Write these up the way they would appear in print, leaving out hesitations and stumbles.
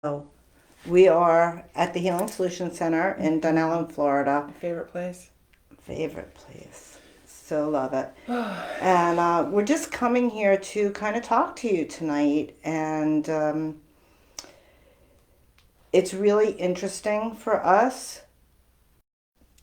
So we are at the Healing Solutions Center in Dunellen, Florida. My favorite place. Favorite place. So love it. And we're just coming here to kind of talk to you tonight. And it's really interesting for us.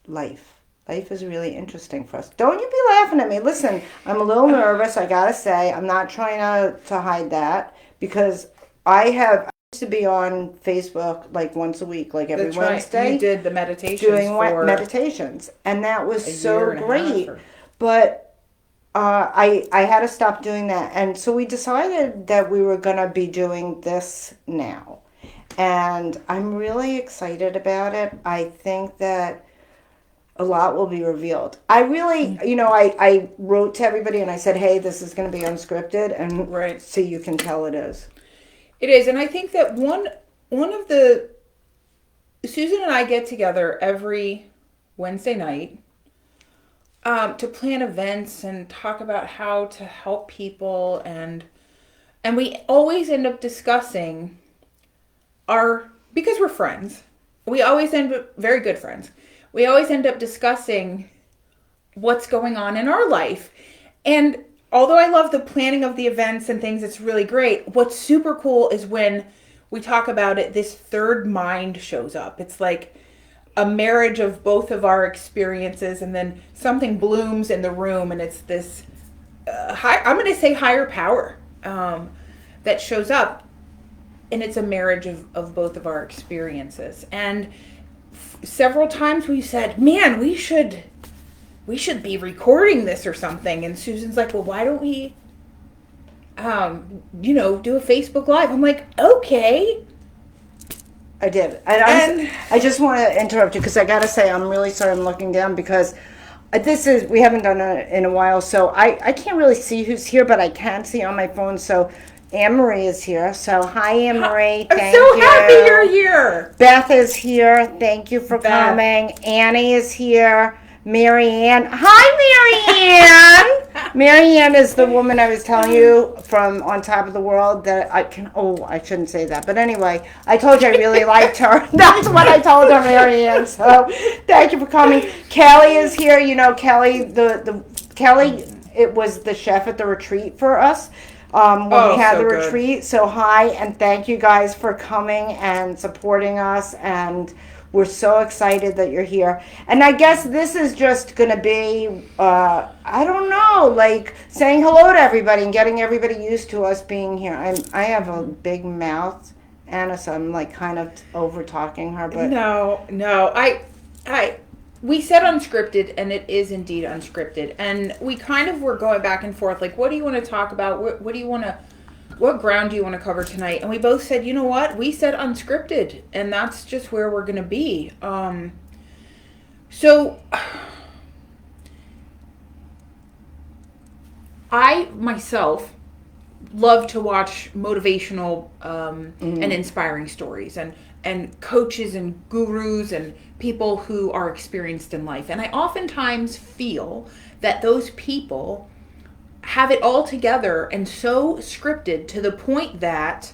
Life. Life is really interesting for us. Don't you be laughing at me. Listen, I'm a little nervous, I gotta say. I'm not trying to hide that because I used to be on Facebook like once a week, like every That's right. You Wednesday, did the meditations doing for meditations. And that was a year so and a half. great. But I had to stop doing that. And so we decided that we were going to be doing this now. And I'm really excited about it. I think that a lot will be revealed. I really, I wrote to everybody and I said, hey, this is going to be unscripted. And Right. so you can tell it is. It is, and I think that one of the Susan and I get together every Wednesday night to plan events and talk about how to help people, and we always end up discussing our because we're friends. We always end up very good friends. We always end up discussing what's going on in our life. And although I love the planning of the events and things, it's really great. What's super cool is when we talk about it, this third mind shows up. It's like a marriage of both of our experiences, and then something blooms in the room, and it's this I'm going to say higher power that shows up, and it's a marriage of both of our experiences. And several times we said, man, we should be recording this or something. And Susan's like, well, why don't we, do a Facebook Live? I'm like, okay. I did. And I just want to interrupt you because I got to say, I'm really sorry I'm looking down because we haven't done it in a while. So I can't really see who's here, but I can see on my phone. So Anne Marie is here. So hi, Anne Marie. I'm Thank so happy you. you're here. Beth is here. Thank you for Beth. coming. Annie is here. Mary Ann. Hi, Mary Ann. Mary Ann is the woman I was telling you from On Top of the World that I shouldn't say that. But anyway, I told you I really liked her. That's what I told her, Mary Ann. So thank you for coming. Kelly is here. You know, Kelly, Kelly, it was the chef at the retreat for us. When we had so the good. retreat. So hi, and thank you guys for coming and supporting us, and we're so excited that you're here. And I guess this is just going to be, I don't know, like saying hello to everybody and getting everybody used to us being here. I have a big mouth, Anna, so I'm like kind of over talking her, but No. We said unscripted, and it is indeed unscripted. And we kind of were going back and forth, like, what do you want to talk about? What do you want to, what ground do you want to cover tonight? And we both said, you know what? We said unscripted, and that's just where we're going to be. So I myself love to watch motivational and inspiring stories, and coaches and gurus and people who are experienced in life. And I oftentimes feel that those people have it all together and so scripted to the point that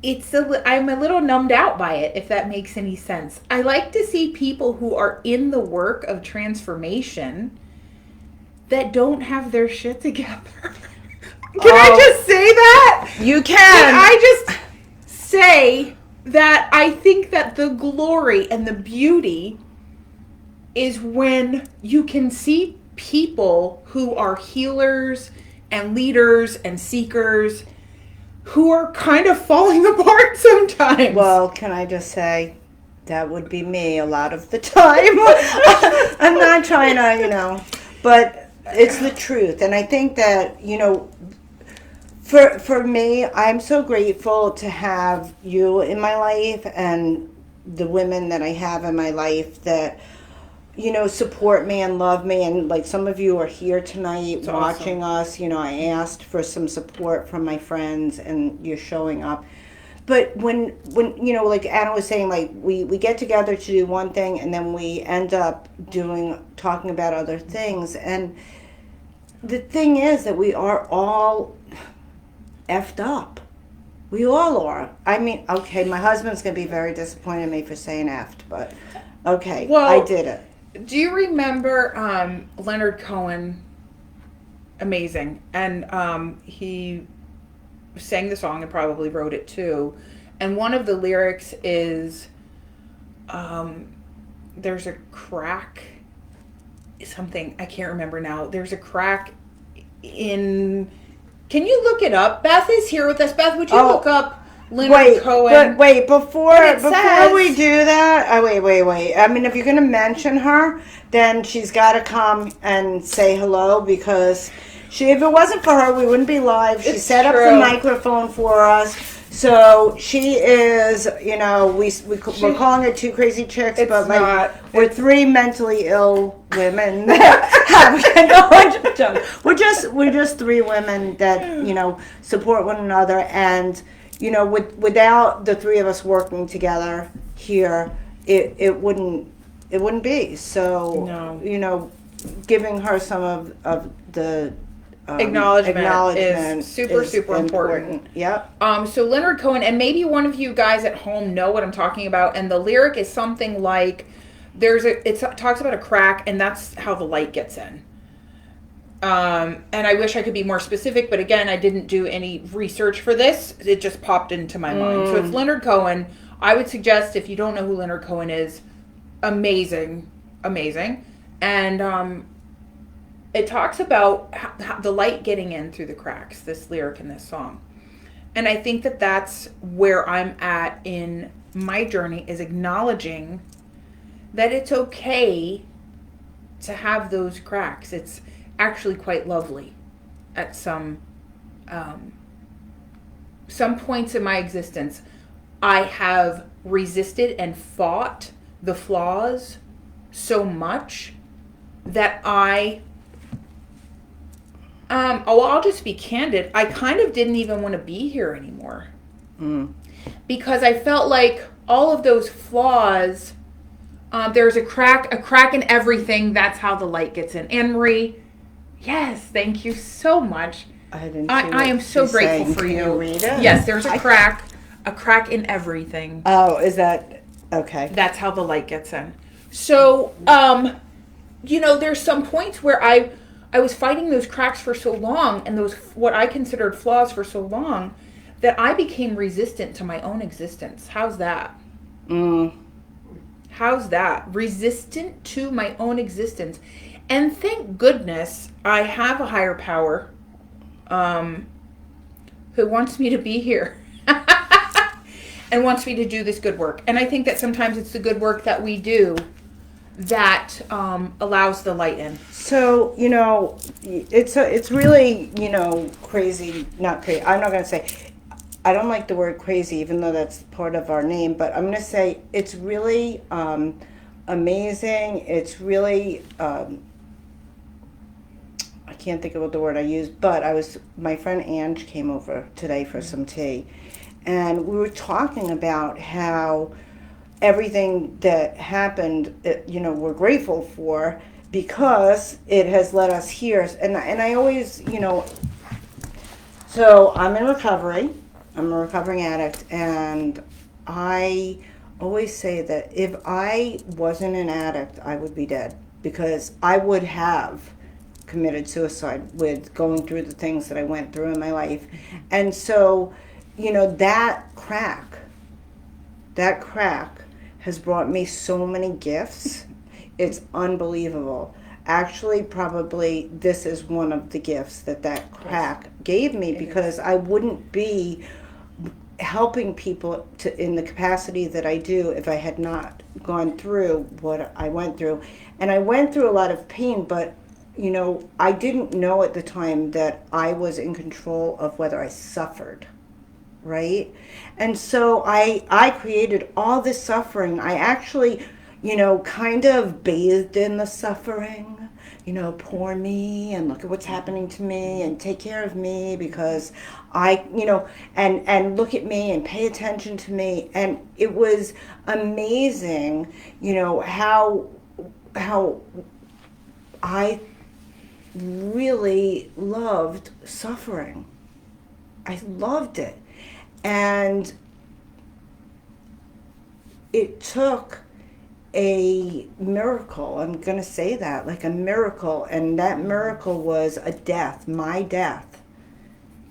I'm a little numbed out by it, if that makes any sense. I like to see people who are in the work of transformation that don't have their shit together. Can I just say that? you can. I just say that I think that the glory and the beauty is when you can see people who are healers and leaders and seekers who are kind of falling apart sometimes. Well, can I just say, that would be me a lot of the time. I'm not trying to, but it's the truth. And I think that, for me, I'm so grateful to have you in my life and the women that I have in my life that, support me and love me. And like some of you are here tonight watching us. I asked for some support from my friends and you're showing up. But when like Anna was saying, like we get together to do one thing and then we end up talking about other things. And the thing is that we are all effed up. We all are. I mean, okay, my husband's gonna be very disappointed in me for saying effed, but okay, I Well, did it. do you remember Leonard Cohen? Amazing. And he sang the song and probably wrote it too. And one of the lyrics is there's a crack, something, I can't remember now. There's a crack in. Can you look it up? Beth is here with us. Beth, would you Oh, look up Leonard Cohen? But wait, before But it before says- we do that, wait. I mean, if you're gonna mention her, then she's got to come and say hello because if it wasn't for her, we wouldn't be live. She It's set up the true. microphone for us. So she is, we're calling her two crazy chicks, It's but like not. we're three mentally ill women that have we're just three women that support one another, and without the three of us working together here, it wouldn't be. So No. giving her some of the Acknowledgement is super important. Yep. So Leonard Cohen, and maybe one of you guys at home know what I'm talking about, and the lyric is something like, it talks about a crack, and that's how the light gets in. And I wish I could be more specific, but again, I didn't do any research for this. It just popped into my mind. So it's Leonard Cohen. I would suggest, if you don't know who Leonard Cohen is, amazing. And it talks about how the light getting in through the cracks, this lyric in this song. And I think that that's where I'm at in my journey, is acknowledging that it's okay to have those cracks. It's actually quite lovely at some points in my existence. I have resisted and fought the flaws so much that I'll just be candid. I kind of didn't even want to be here anymore. Because I felt like all of those flaws, there's a crack in everything. That's how the light gets in. Anne Marie, yes, thank you so much. I am so grateful for you. Can you read it? Yes, there's a crack in everything. Oh, is that okay? That's how the light gets in. So, there's some points where I was fighting those cracks for so long, and those what I considered flaws for so long, that I became resistant to my own existence. How's that? How's that? Resistant to my own existence. And thank goodness I have a higher power who wants me to be here and wants me to do this good work. And I think that sometimes it's the good work that we do that allows the light in. So, it's really, crazy, not crazy. I'm not going to say, I don't like the word crazy, even though that's part of our name, but I'm going to say it's really amazing. It's really, I can't think of what the word I used, but my friend Ange came over today for some tea, and we were talking about how everything that happened, we're grateful for, because it has led us here. And I always, so I'm in recovery. I'm a recovering addict, and I always say that if I wasn't an addict, I would be dead, because I would have committed suicide with going through the things that I went through in my life. And so, that crack has brought me so many gifts. It's unbelievable. Actually, probably this is one of the gifts that crack gave me, because I wouldn't be helping people in the capacity that I do if I had not gone through what I went through. And I went through a lot of pain, but I didn't know at the time that I was in control of whether I suffered. Right? And so I created all this suffering. I actually, kind of bathed in the suffering. Poor me, and look at what's happening to me, and take care of me, because and look at me and pay attention to me. And it was amazing, how I really loved suffering. I loved it. And it took a miracle. I'm going to say that, like a miracle. And that miracle was a death, my death.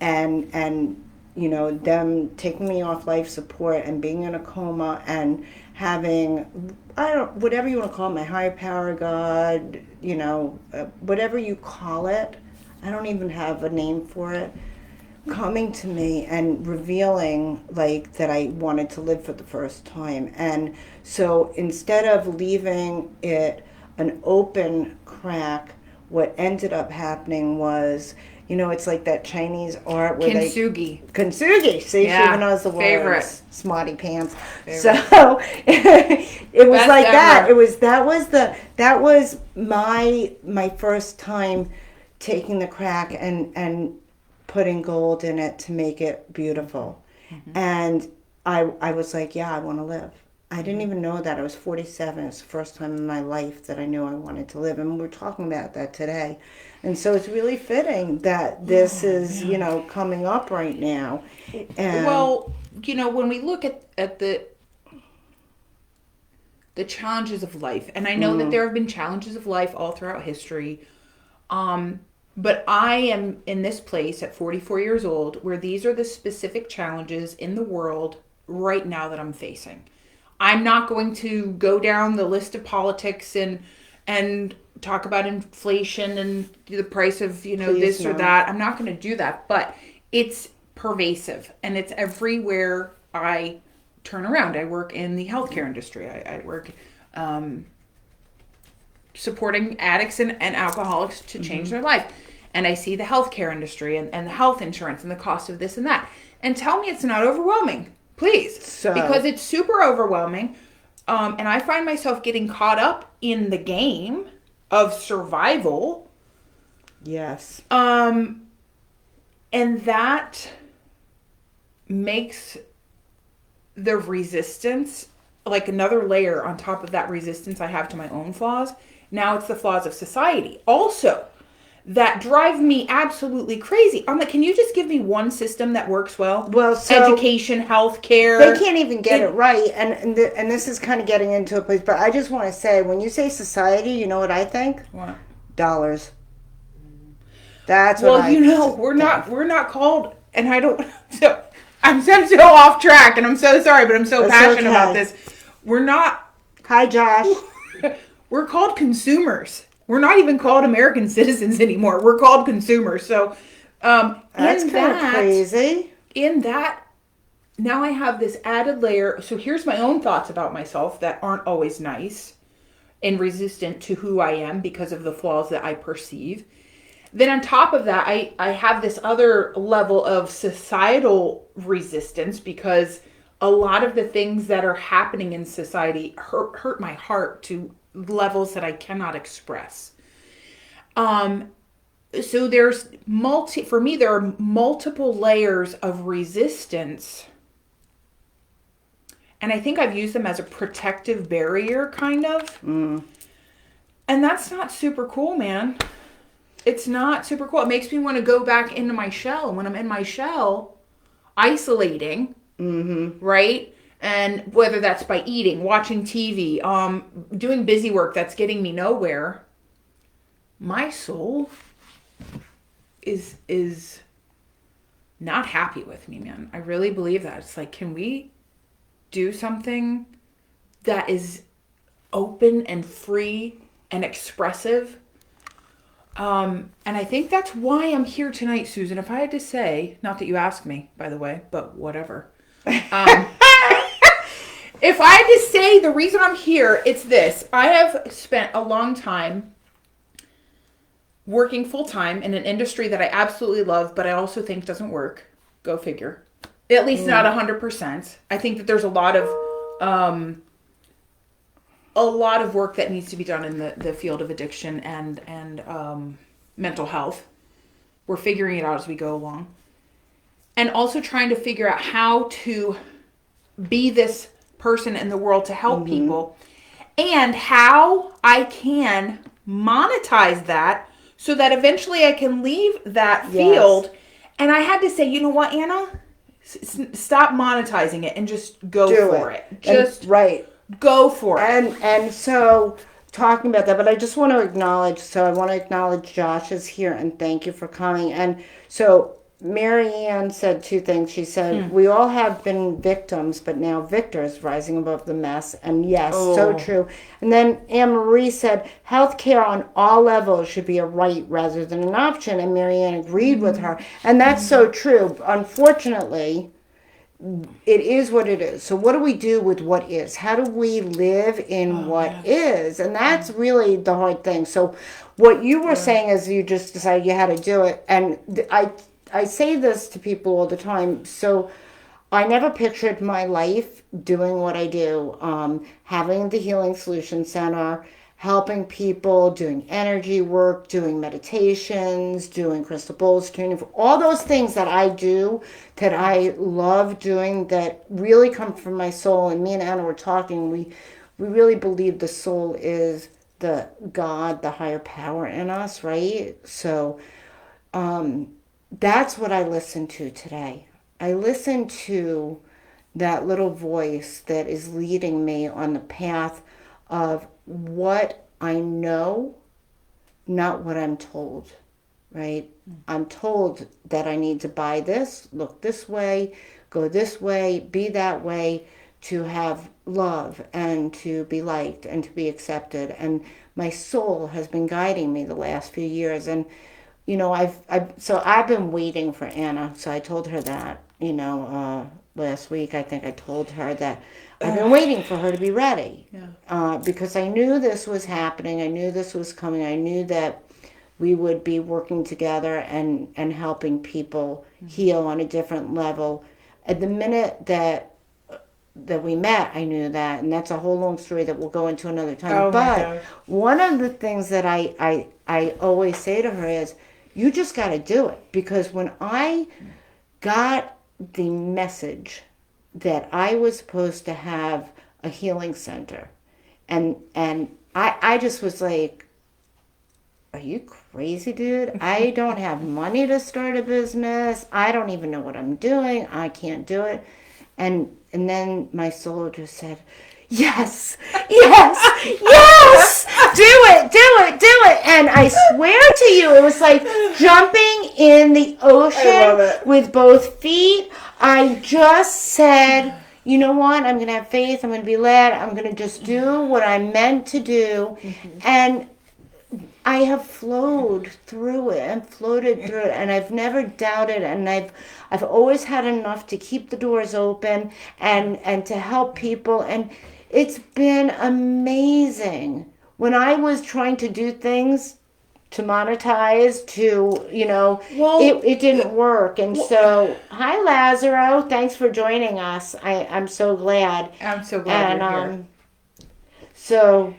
And you know, them taking me off life support and being in a coma and having, I don't, whatever you want to call it, my higher power, God, you know, whatever you call it, I don't even have a name for it, coming to me and revealing like that I wanted to live for the first time. And so instead of leaving it an open crack, what ended up happening was, you know, it's like that Chinese art where Kintsugi. Kintsugi. See, she even knows the Favorite. words. Smarty pants. Favorite. So it was Best like that. ever. That was my first time taking the crack and putting gold in it to make it beautiful. And I was like, yeah, I want to live. I didn't even know that. I was 47. It's the first time in my life that I knew I wanted to live. And we're talking about that today. And so it's really fitting that this is, you know, coming up right now. And Well, you know, when we look at the challenges of life, and I know that there have been challenges of life all throughout history, but I am in this place at 44 years old where these are the specific challenges in the world right now that I'm facing. I'm not going to go down the list of politics and talk about inflation and the price of, you know, Please this or no. that. I'm not going to do that, but it's pervasive and it's everywhere I turn around. I work in the healthcare industry. I work supporting addicts and alcoholics to change their life. And I see the healthcare industry and the health insurance and the cost of this and that. And tell me it's not overwhelming, please. So- Because it's super overwhelming. And I find myself getting caught up in the game of survival. yes. And that makes the resistance like another layer on top of that resistance I have to my own flaws. Now it's the flaws of society also that drive me absolutely crazy. I'm like, can you just give me one system that works well? Well, so- education, healthcare. They can't even get it right, and this is kind of getting into a place. But I just want to say, when you say society, you know what I think? What? Dollars. That's what Well, you know, we're not called, and I don't. So I'm so off track, and I'm so sorry, but I'm so That's passionate about okay. this. We're not. Hi, Josh. We're called consumers. We're not even called American citizens anymore. We're called consumers. So, That's kind of crazy. In that, now I have this added layer. So here's my own thoughts about myself that aren't always nice and resistant to who I am because of the flaws that I perceive. Then on top of that, I have this other level of societal resistance because a lot of the things that are happening in society hurt my heart to levels that I cannot express. So there's for me, there are multiple layers of resistance. And I think I've used them as a protective barrier, kind of. And that's not super cool, man. It's not super cool. It makes me want to go back into my shell. When I'm in my shell, isolating, right? And whether that's by eating, watching TV, doing busy work that's getting me nowhere, my soul is not happy with me, man. I really believe that. It's like, can we do something that is open and free and expressive? And I think that's why I'm here tonight, Susan. If I had to say, not that you asked me, by the way, but whatever. If I had to say the reason I'm here, it's this. I have spent a long time working full-time in an industry that I absolutely love, but I also think doesn't work. Go figure. At least not 100%. I think that there's a lot of work that needs to be done in the field of addiction and mental health. We're figuring it out as we go along. And also trying to figure out how to be this person in the world to help people and how I can monetize that so that eventually I can leave that field. And I had to say, you know what, Anna? stop monetizing it and just go Do for it. it. Just right. go for it. And so talking about that, but I just want to acknowledge, Josh is here and thank you for coming. And so Mary Ann said two things. She said, we all have been victims, but now victors rising above the mess. And yes, so true. And then Anne Marie said, healthcare on all levels should be a right rather than an option. And Mary Ann agreed with her. And that's so true. Unfortunately, it is what it is. So what do we do with what is? How do we live in what is? And that's really the hard thing. So what you were saying is you just decided you had to do it. And I say this to people all the time. So I never pictured my life doing what I do, having the Healing Solution Center, helping people, doing energy work, doing meditations, doing crystal bowls, tuning, all those things that I do that I love doing that really come from my soul. And me and Anna were talking, we really believe the soul is the God, the higher power in us, right? So that's what I listen to today. I listen to that little voice that is leading me on the path of what I know, not what I'm told, right? I'm told that I need to buy this, look this way, go this way, be that way, to have love and to be liked and to be accepted. And my soul has been guiding me the last few years. And, you know, I've been waiting for Anna. So I told her that, last week, I think I told her that I've been waiting for her to be ready. Because I knew this was happening. I knew this was coming. I knew that we would be working together and helping people heal on a different level. At the minute that we met, I knew that. And that's a whole long story that we'll go into another time. But one of the things that I always say to her is, you just got to do it. Because when I got the message that I was supposed to have a healing center, and I just was like, are you crazy, dude? I don't have money to start a business. I don't even know what I'm doing. I can't do it. And then my soul just said, yes, yes, yes, do it. And I swear to you, it was like jumping in the ocean with both feet. I just said, you know what? I'm going to have faith. I'm going to be led. I'm going to just do what I'm meant to do. And I have flowed through it and floated through it, and I've never doubted, and I've always had enough to keep the doors open and to help people, and it's been amazing. When I was trying to do things to monetize, it didn't work. And so, hi Lazaro, thanks for joining us. I'm so glad. I'm so glad you're here. So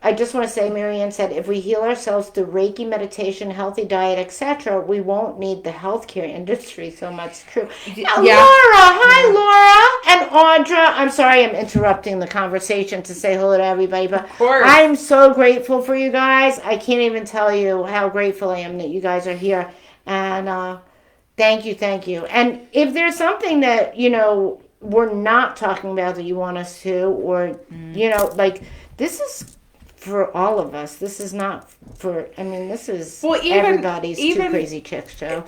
I just want to say, Marianne said, if we heal ourselves through Reiki, meditation, healthy diet, etc., we won't need the healthcare industry so much. True. Now, Laura, hi, Laura. And Audra, I'm sorry I'm interrupting the conversation to say hello to everybody, but I'm so grateful for you guys. I can't even tell you how grateful I am that you guys are here. And thank you. And if there's something that, we're not talking about that you want us to, or, this is for all of us. This is not for, this is everybody's Two Crazy Chicks show.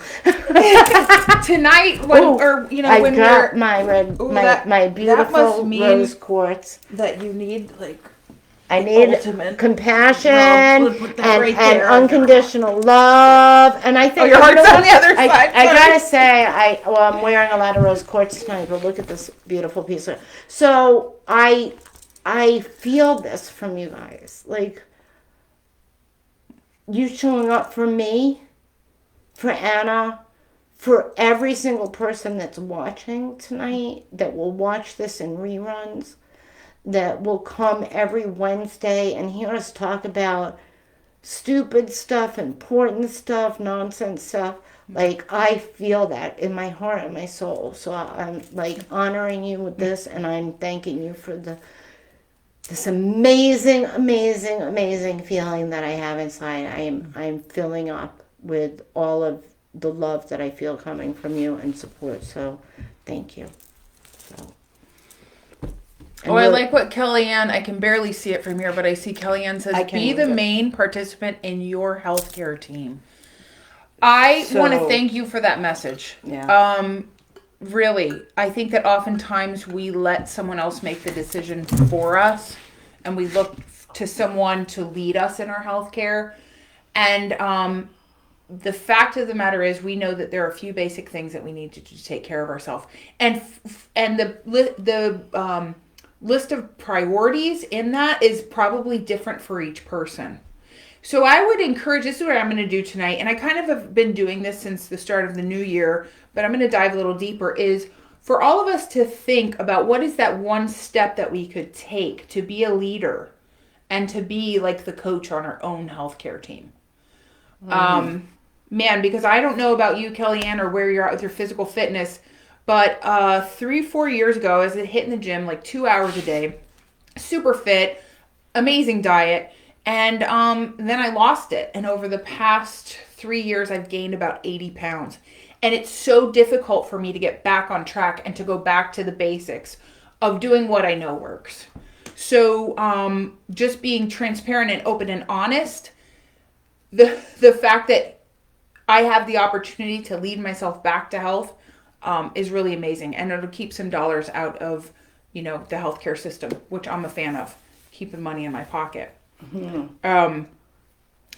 Tonight, I got my beautiful rose quartz. That you need, I need compassion and unconditional love. And I think your heart's on the other side. I gotta say, I'm wearing a lot of rose quartz tonight, but look at this beautiful piece. So I feel this from you guys. Like, you showing up for me, for Anna, for every single person that's watching tonight, that will watch this in reruns, that will come every Wednesday and hear us talk about stupid stuff, important stuff, nonsense stuff. Like, I feel that in my heart and my soul. So I'm, honoring you with this, and I'm thanking you for this amazing feeling that I have inside. I'm filling up with all of the love that I feel coming from you and support. So Thank you. So, Oh, I like what Kellyanne, I can barely see it from here, but I see Kellyanne says, be the main participant in your healthcare team. I want to thank you for that message. Yeah. Really, I think that oftentimes we let someone else make the decision for us, and we look to someone to lead us in our healthcare. And the fact of the matter is, we know that there are a few basic things that we need to take care of ourselves, and the list of priorities in that is probably different for each person. So I would encourage, this is what I'm going to do tonight, and I kind of have been doing this since the start of the new year, but I'm going to dive a little deeper, is for all of us to think about what is that one step that we could take to be a leader and to be like the coach on our own healthcare team. Man, because I don't know about you, Kellyanne, or where you're at with your physical fitness, but 3-4 years ago, I was hitting the gym like 2 hours a day, super fit, amazing diet, and then I lost it. And over the past 3 years, I've gained about 80 pounds. And it's so difficult for me to get back on track and to go back to the basics of doing what I know works. So just being transparent and open and honest, the fact that I have the opportunity to lead myself back to health is really amazing. And it'll keep some dollars out of, the healthcare system, which I'm a fan of, keeping money in my pocket. Mm-hmm.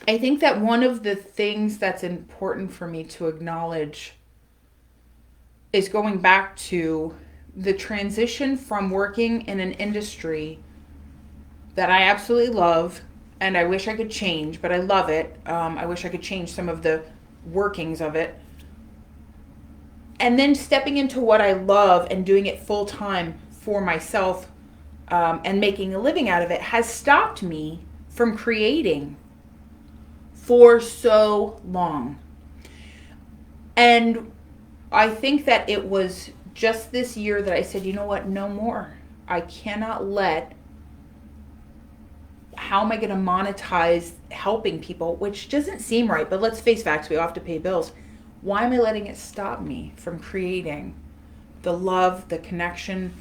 I think that one of the things that's important for me to acknowledge is going back to the transition from working in an industry that I absolutely love and I wish I could change, but I love it. I wish I could change some of the workings of it. And then stepping into what I love and doing it full time for myself and making a living out of it has stopped me from creating for so long. And I think that it was just this year that I said, you know what, no more. I cannot let, how am I going to monetize helping people, which doesn't seem right, but let's face facts, we all have to pay bills. Why am I letting it stop me from creating the love, the connection?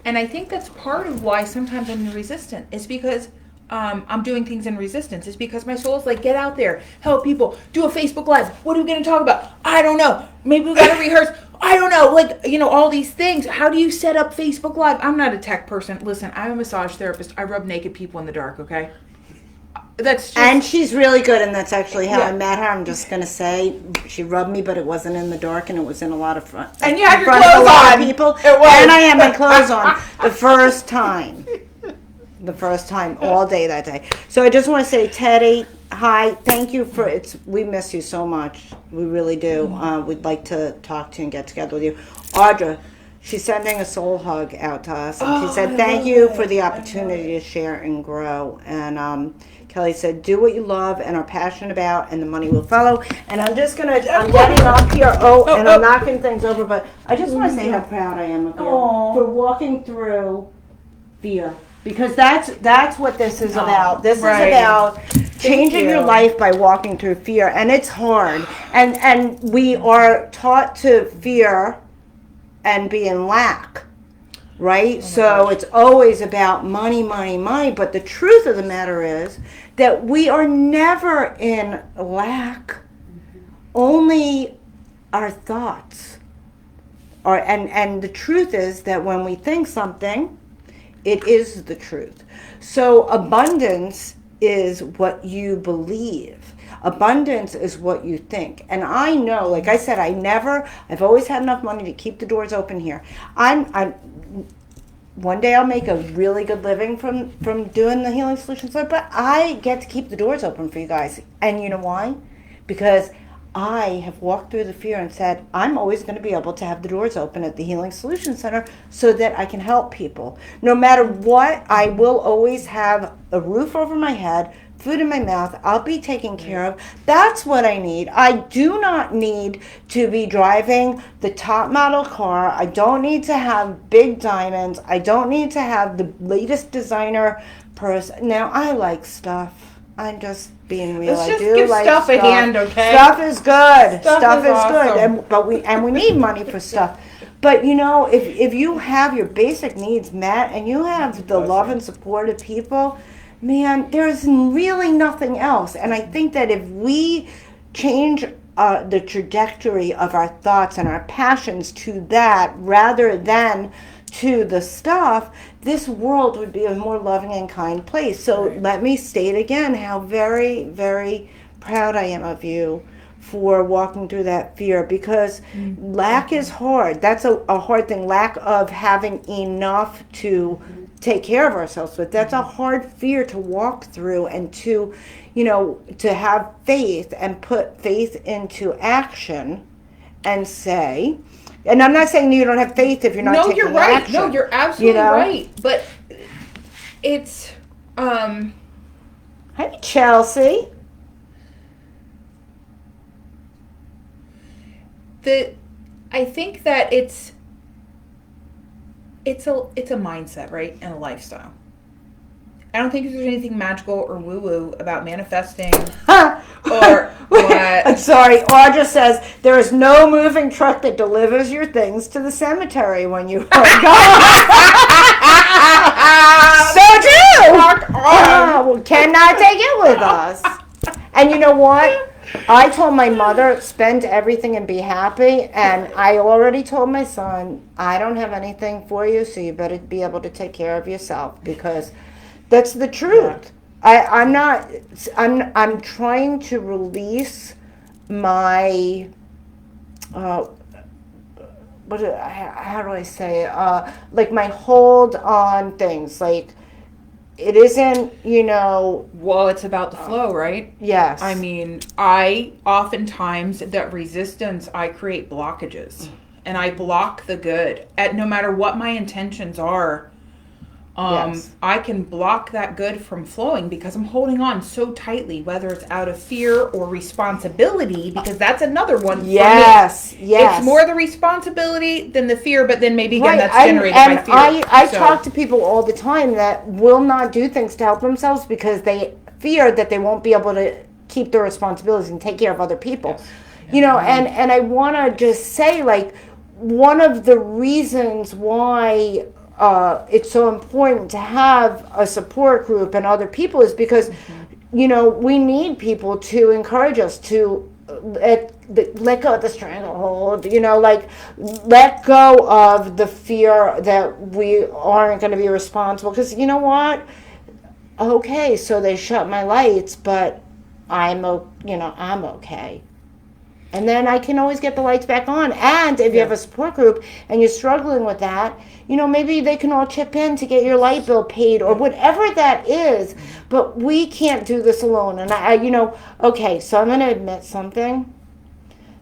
And I think that's part of why sometimes I'm resistant. It's because I'm doing things in resistance. It's because my soul is like, get out there, help people, do a Facebook Live. What are we going to talk about? I don't know. Maybe we got to rehearse. I don't know. Like, all these things. How do you set up Facebook Live? I'm not a tech person. Listen, I'm a massage therapist. I rub naked people in the dark, okay? That's just... And she's really good, and that's actually how I met her. I'm just going to say, she rubbed me, but it wasn't in the dark, and it was in a lot of front. And you had your clothes on. People. It was. And I had my clothes on the first time. All day that day. So I just want to say, Teddy, hi, thank you we miss you so much. We really do. We'd like to talk to you and get together with you. Audra, she's sending a soul hug out to us. And she said, thank you for the opportunity to share and grow. And Kelly said, do what you love and are passionate about, and the money will follow. And I'm just going to, I'm getting up here, and I'm knocking things over, but I just want to say how proud I am of you for walking through fear. Because that's what this is about. This is about changing your life by walking through fear. And it's hard. And we are taught to fear and be in lack, right? So it's always about money, money, money. But the truth of the matter is that we are never in lack. Only our thoughts are. And the truth is that when we think something, it is the truth. So abundance is what you believe. Abundance is what you think. And I know, like I said, I've always had enough money to keep the doors open here. One day I'll make a really good living from doing the Healing Solutions, but I get to keep the doors open for you guys. And you know why? Because I have walked through the fear and said, I'm always going to be able to have the doors open at the Healing Solutions Center so that I can help people. No matter what, I will always have a roof over my head, food in my mouth. I'll be taken care of. That's what I need. I do not need to be driving the top model car. I don't need to have big diamonds. I don't need to have the latest designer purse. Now, I like stuff. I'm just being real. Let's just give stuff a hand, okay? Stuff is good. Stuff is awesome. good. And we need money for stuff. But you know, if you have your basic needs met and you have the love and support of people, man, there's really nothing else. And I think that if we change the trajectory of our thoughts and our passions to that rather than to the stuff, this world would be a more loving and kind place. So let me state again how very, very proud I am of you for walking through that fear, because lack is hard. That's a hard thing. Lack of having enough to take care of ourselves with. That's a hard fear to walk through, and to, you know, to have faith and put faith into action and say, and I'm not saying you don't have faith if you're not taking you're right. action. No, you're absolutely right. But it's Hi, Chelsea. I think that it's a mindset, right? And a lifestyle. I don't think there's anything magical or woo-woo about manifesting or what. I'm sorry, Audra says there is no moving truck that delivers your things to the cemetery when you are gone. So true. We cannot take it with us. And you know what? I told my mother, spend everything and be happy. And I already told my son, I don't have anything for you, so you better be able to take care of yourself, because that's the truth. I'm trying to release my, how do I say, like my hold on things. Like, it isn't, you know. Well, it's about the flow, right? Yes. I mean, I oftentimes, that resistance, I create blockages. And I block the good. No matter what my intentions are, Yes. I can block that good from flowing because I'm holding on so tightly, whether it's out of fear or responsibility, because that's another one. Yes, for me. yes. It's more the responsibility than the fear, but then maybe again Right. that's generated by fear. I talk to people all the time that will not do things to help themselves because they fear that they won't be able to keep their responsibilities and take care of other people. Yes. You know, and I want to just say, like, one of the reasons why it's so important to have a support group and other people is because, you know, we need people to encourage us to let go of the stranglehold, you know, like let go of the fear that we aren't going to be responsible. Because you know what? Okay, so they shut my lights, but I'm okay. And then I can always get the lights back on. And if you have a support group and you're struggling with that, you know, maybe they can all chip in to get your light bill paid or whatever that is. But we can't do this alone. And okay, so I'm going to admit something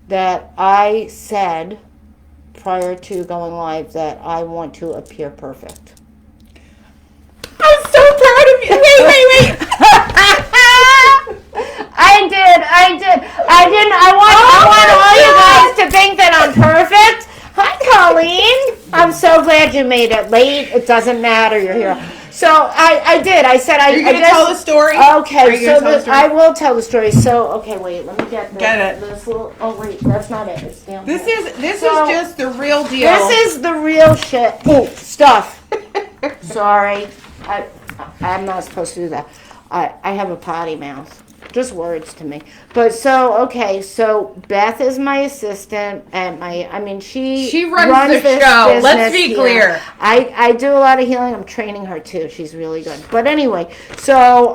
that I said prior to going live, that I want to appear perfect. I'm so proud of you. Wait. I want all you guys to think that I'm perfect. Hi, Colleen. I'm so glad you made it late. It doesn't matter. You're here. So I did. I said Are you going to tell the story? Okay, so I will tell the story. So, okay, wait. Let me get it. This little. Oh wait, that's not it. It's down This here. is just the real deal. This is the real shit. Oh, stuff. Sorry, I'm not supposed to do that. I have a potty mouth. Just words to me. But so Beth is my assistant and she runs the this show. business Let's be clear. I do a lot of healing. I'm training her too. She's really good. But anyway, so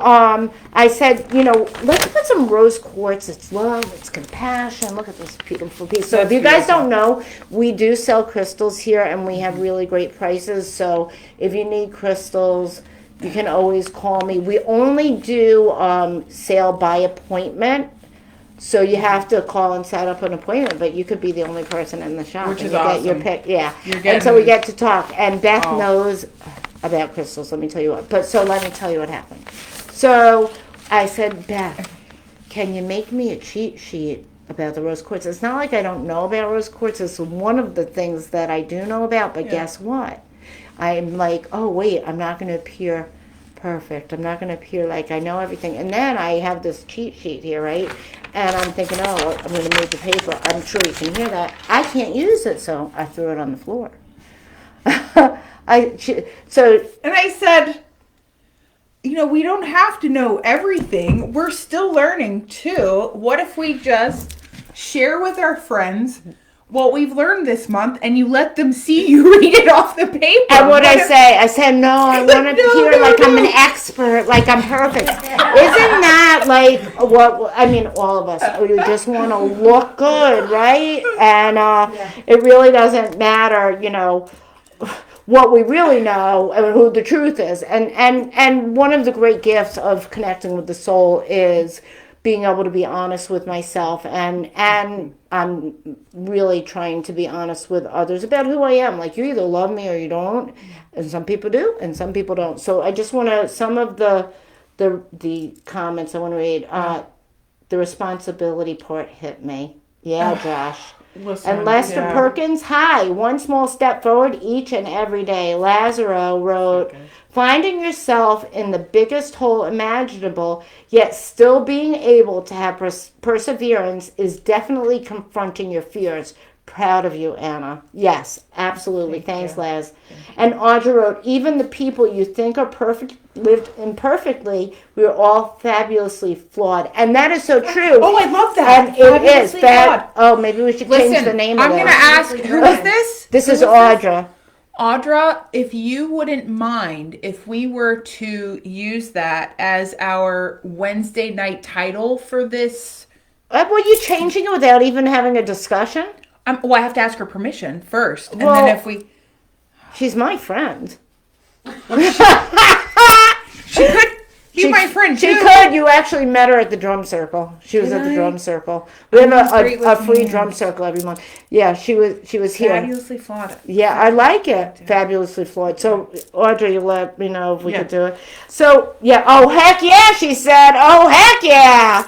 I said, let's put some rose quartz. It's love, it's compassion. Look at this beautiful piece. So That's if you guys beautiful. don't know, we do sell crystals here and we have really great prices. So if you need crystals, you can always call me. We only do sale by appointment, so you have to call and set up an appointment. But you could be the only person in the shop, Which and is you get your awesome. pick. Yeah, You're and so getting- we get to talk. And Beth Oh. knows about crystals. Let me tell you what. Let me tell you what happened. So I said, Beth, can you make me a cheat sheet about the rose quartz? It's not like I don't know about rose quartz. It's one of the things that I do know about. But guess what? I'm like, oh wait, I'm not going to appear perfect. I'm not going to appear like I know everything. And then I have this cheat sheet here, right? And I'm thinking, oh, I'm going to move the paper. I'm sure you can hear that. I can't use it, so I threw it on the floor. And I said, we don't have to know everything. We're still learning too. What if we just share with our friends what we've learned this month, and you let them see you read it off the paper? And what I said, no, I want to appear like I'm an expert, like I'm perfect. Isn't that like what, I mean, all of us, we just want to look good, right? And it really doesn't matter, what we really know and who the truth is. And one of the great gifts of connecting with the soul is being able to be honest with myself, and I'm really trying to be honest with others about who I am. Like, you either love me or you don't, and some people do and some people don't. So I just want to, some of the comments I want to read. The responsibility part hit me. Yeah, Josh. Listen, and Lester Perkins, hi, one small step forward each and every day. Lazaro wrote, finding yourself in the biggest hole imaginable, yet still being able to have perseverance is definitely confronting your fears. Proud of you, Anna. Yes, absolutely. Thanks, Laz. And Audra wrote, even the people you think are perfect lived imperfectly. We are all fabulously flawed. And that is so true. Oh, I love that. And it is. Oh, maybe we should change the name of it. I'm going to ask, who is this? This is Audra. Audra, if you wouldn't mind if we were to use that as our Wednesday night title for this. Were you changing it without even having a discussion? Well, I have to ask her permission first. And then if we... She's my friend. She could be my friend, too. She could. You actually met her at the drum circle. She was at the drum circle. We have a free drum circle every month. Yeah, she was here. Fabulously flawed. Yeah, I like it. Fabulously flawed. So, Audrey, you let me know if we could do it. So, yeah. Oh, heck yeah, she said. Oh, heck yeah.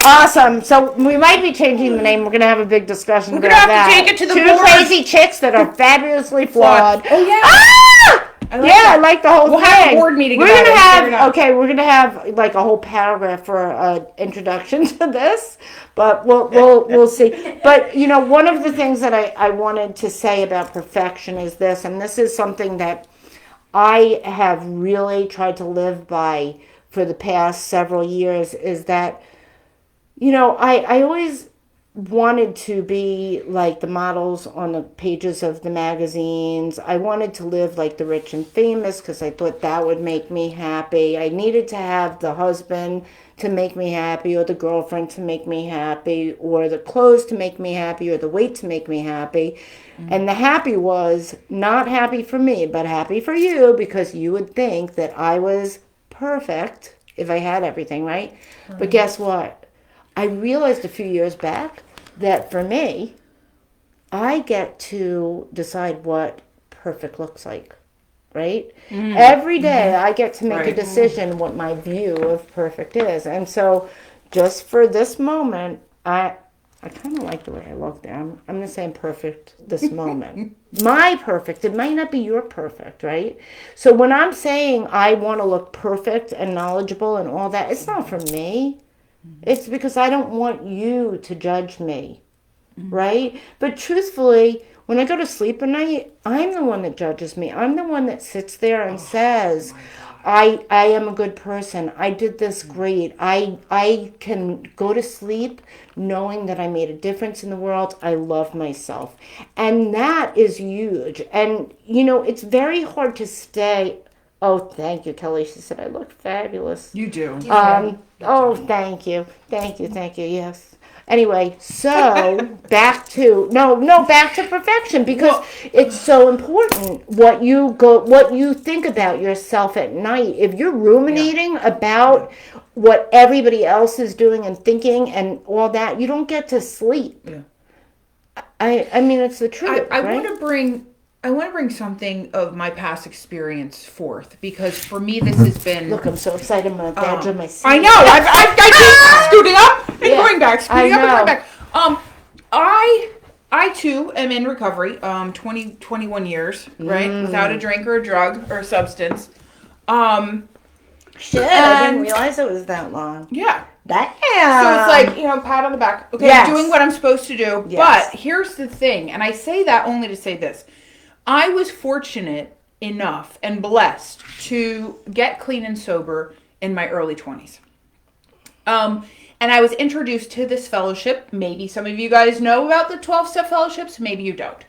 Awesome. So we might be changing the name. We're going to have a big discussion about that. We're going to have to take it to the board. Two crazy chicks that are fabulously flawed. Oh, yeah. Ah! I like the whole thing. We'll have a board meeting we're gonna have like a whole paragraph for introduction to this, but we'll see. But one of the things that I wanted to say about perfection is this, and this is something that I have really tried to live by for the past several years, is that I always wanted to be like the models on the pages of the magazines. I wanted to live like the rich and famous because I thought that would make me happy. I needed to have the husband to make me happy, or the girlfriend to make me happy, or the clothes to make me happy, or the weight to make me happy. Mm-hmm. And the happy was not happy for me, but happy for you, because you would think that I was perfect if I had everything, right? But guess what? I realized a few years back that for me, I get to decide what perfect looks like, right? Mm-hmm. Every day I get to make a decision what my view of perfect is. And so just for this moment, I kind of like the way I look there. I'm going to say I'm perfect this moment. My perfect, it might not be your perfect, right? So when I'm saying I want to look perfect and knowledgeable and all that, it's not for me. It's because I don't want you to judge me, right? But truthfully, when I go to sleep at night, I'm the one that judges me. I'm the one that sits there and says, I am a good person. I did this great. I can go to sleep knowing that I made a difference in the world. I love myself. And that is huge. And, it's very hard to stay. Oh, thank you, Kelly. She said I look fabulous. You do. Oh, thank you. Yes. Anyway, so back to perfection, because it's so important what you think about yourself at night. If you're ruminating about what everybody else is doing and thinking and all that, you don't get to sleep. Yeah. I mean, it's the truth. I want to bring something of my past experience forth, because for me this has been... Look, I'm so excited. I'm going to dodge on my seat. I know. I keep scooting up and going back. Scooting up and going back. I too am in recovery. 21 years, right? Without a drink or a drug or a substance. Shit, I didn't realize it was that long. Yeah. Damn. So it's like, pat on the back. Okay, Yes. I'm doing what I'm supposed to do. Yes. But here's the thing, and I say that only to say this. I was fortunate enough and blessed to get clean and sober in my early 20s. And I was introduced to this fellowship. Maybe some of you guys know about the 12-step fellowships. Maybe you don't.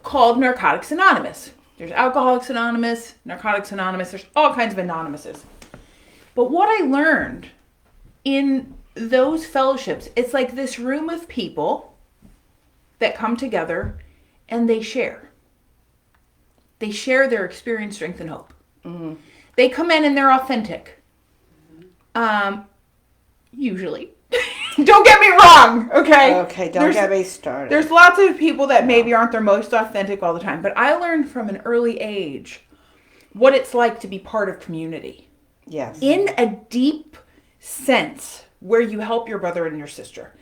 Called Narcotics Anonymous. There's Alcoholics Anonymous, Narcotics Anonymous. There's all kinds of anonymouses. But what I learned in those fellowships, it's like this room of people that come together and they share. They share their experience, strength, and hope. Mm-hmm. They come in and they're authentic. Usually. Don't get me wrong, okay? Okay, don't get me started. There's lots of people that maybe aren't their most authentic all the time. But I learned from an early age what it's like to be part of community. Yes. In a deep sense where you help your brother and your sister.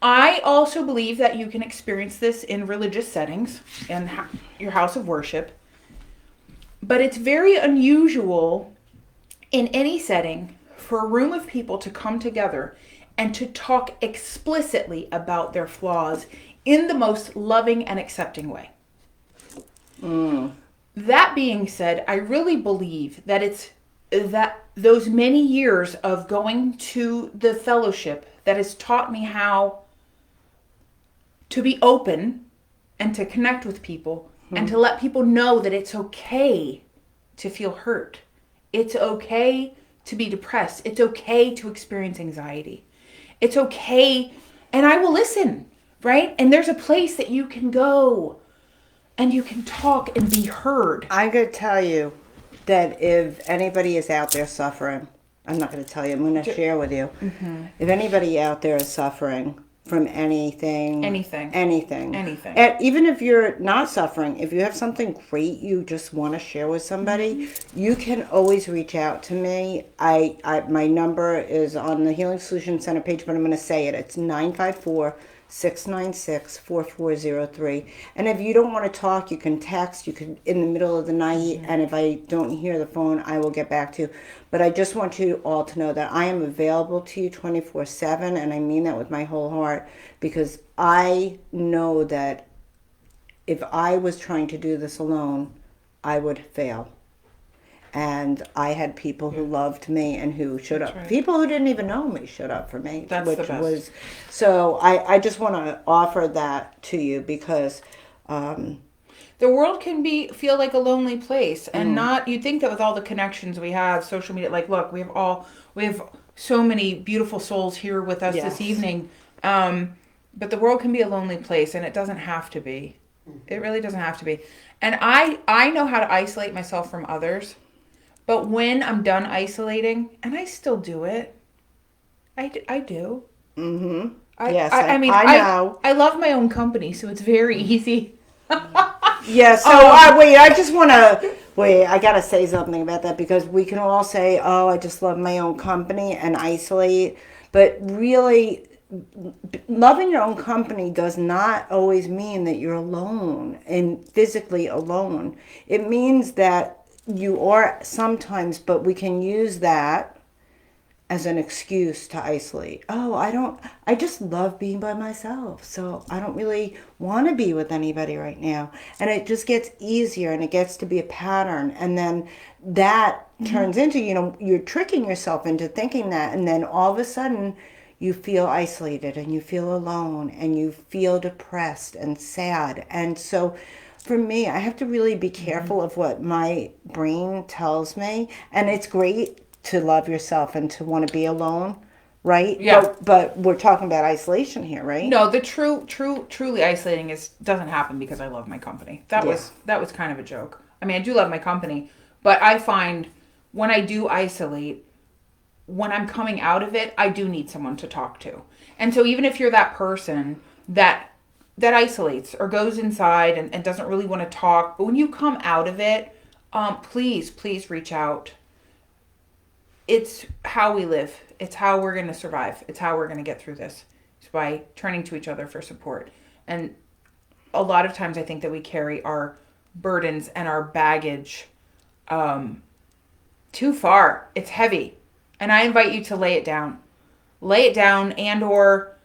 I also believe that you can experience this in religious settings, in your house of worship. But it's very unusual in any setting for a room of people to come together and to talk explicitly about their flaws in the most loving and accepting way. That being said, I really believe that it's that those many years of going to the fellowship that has taught me how to be open and to connect with people and to let people know that it's okay to feel hurt. It's okay to be depressed. It's okay to experience anxiety. It's okay, and I will listen, right? And there's a place that you can go and you can talk and be heard. I'm going to tell you that if anybody is out there suffering, I'm not going to tell you, I'm going to share with you. Mm-hmm. If anybody out there is suffering from anything. And even if you're not suffering, if you have something great you just want to share with somebody, you can always reach out to me. My number is on the Healing Solutions Center page, but I'm going to say it. It's 954-696-4403. And if you don't want to talk, you can text. You can in the middle of the night, and if I don't hear the phone, I will get back to you. But I just want you all to know that I am available to you 24/7, and I mean that with my whole heart, because I know that if I was trying to do this alone, I would fail. And I had people who loved me and who showed up. Right. People who didn't even know me showed up for me. That's the best. So I just want to offer that to you because the world can feel like a lonely place, and you think that with all the connections we have, social media, like look, we have so many beautiful souls here with us this evening. But the world can be a lonely place, and it doesn't have to be. It really doesn't have to be. And I know how to isolate myself from others. But when I'm done isolating, and I still do it, I do. Mm-hmm. Yes, I mean, I know. I love my own company, so it's very easy. Yeah, so I got to say something about that, because we can all say, oh, I just love my own company and isolate. But really, loving your own company does not always mean that you're alone and physically alone. It means that you are sometimes, but we can use that as an excuse to isolate. Oh, I just love being by myself, so I don't really want to be with anybody right now. And it just gets easier, and it gets to be a pattern. And then that turns into, you're tricking yourself into thinking that. And then all of a sudden you feel isolated and you feel alone and you feel depressed and sad. And so for me, I have to really be careful of what my brain tells me. And it's great to love yourself and to want to be alone, right? Yeah. But we're talking about isolation here, right? No, the truly isolating doesn't happen because I love my company. That was kind of a joke. I mean, I do love my company, but I find when I do isolate, when I'm coming out of it, I do need someone to talk to. And so even if you're that person that isolates or goes inside and doesn't really want to talk, but when you come out of it, please reach out. It's how we live. It's how we're going to survive. It's how we're going to get through this. It's by turning to each other for support. And a lot of times I think that we carry our burdens and our baggage too far. It's heavy. And I invite you to lay it down. Lay it down, and or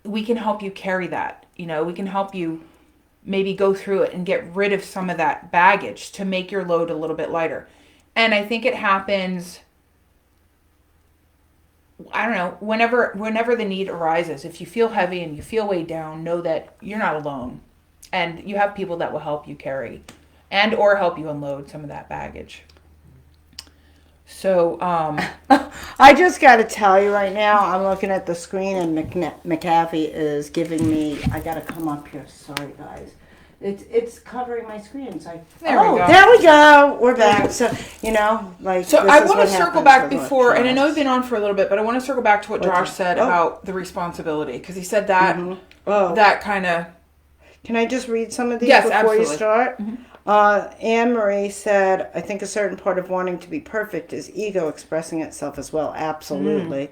we can help you carry that. We can help you maybe go through it and get rid of some of that baggage to make your load a little bit lighter. And I think it happens, I don't know, whenever the need arises. If you feel heavy and you feel weighed down, know that you're not alone. And you have people that will help you carry and or help you unload some of that baggage. So, I just got to tell you right now, I'm looking at the screen and McAfee is giving me, I got to come up here. Sorry, guys. It's covering my screen. It's like, there we go. There we go. We're back. So, like. So I want to circle back with before, and I know we've been on for a little bit, but I want to circle back to what Josh said about the responsibility, because he said that, that kind of. Can I just read some of these Yes, before absolutely. you start? Anne Marie said, I think a certain part of wanting to be perfect is ego expressing itself as well. Absolutely.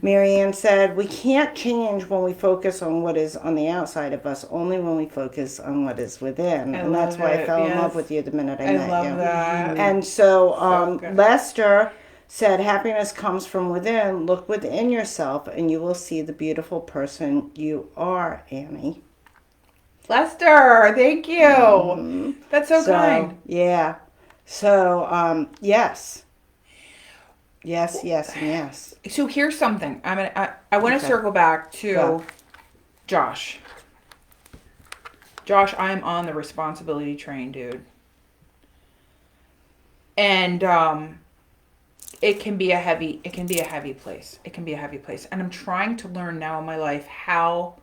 Marianne said, we can't change when we focus on what is on the outside of us, only when we focus on what is within. And that's why I fell in love with you the minute I met you. I love that. And so Lester said, happiness comes from within. Look within yourself and you will see the beautiful person you are, Annie. Lester, thank you. That's so kind. Yeah. So, yes. Yes, yes, and yes. So here's something. I want to circle back to Josh. Josh, I'm on the responsibility train, dude. And it can be a heavy place. It can be a heavy place. And I'm trying to learn now in my life how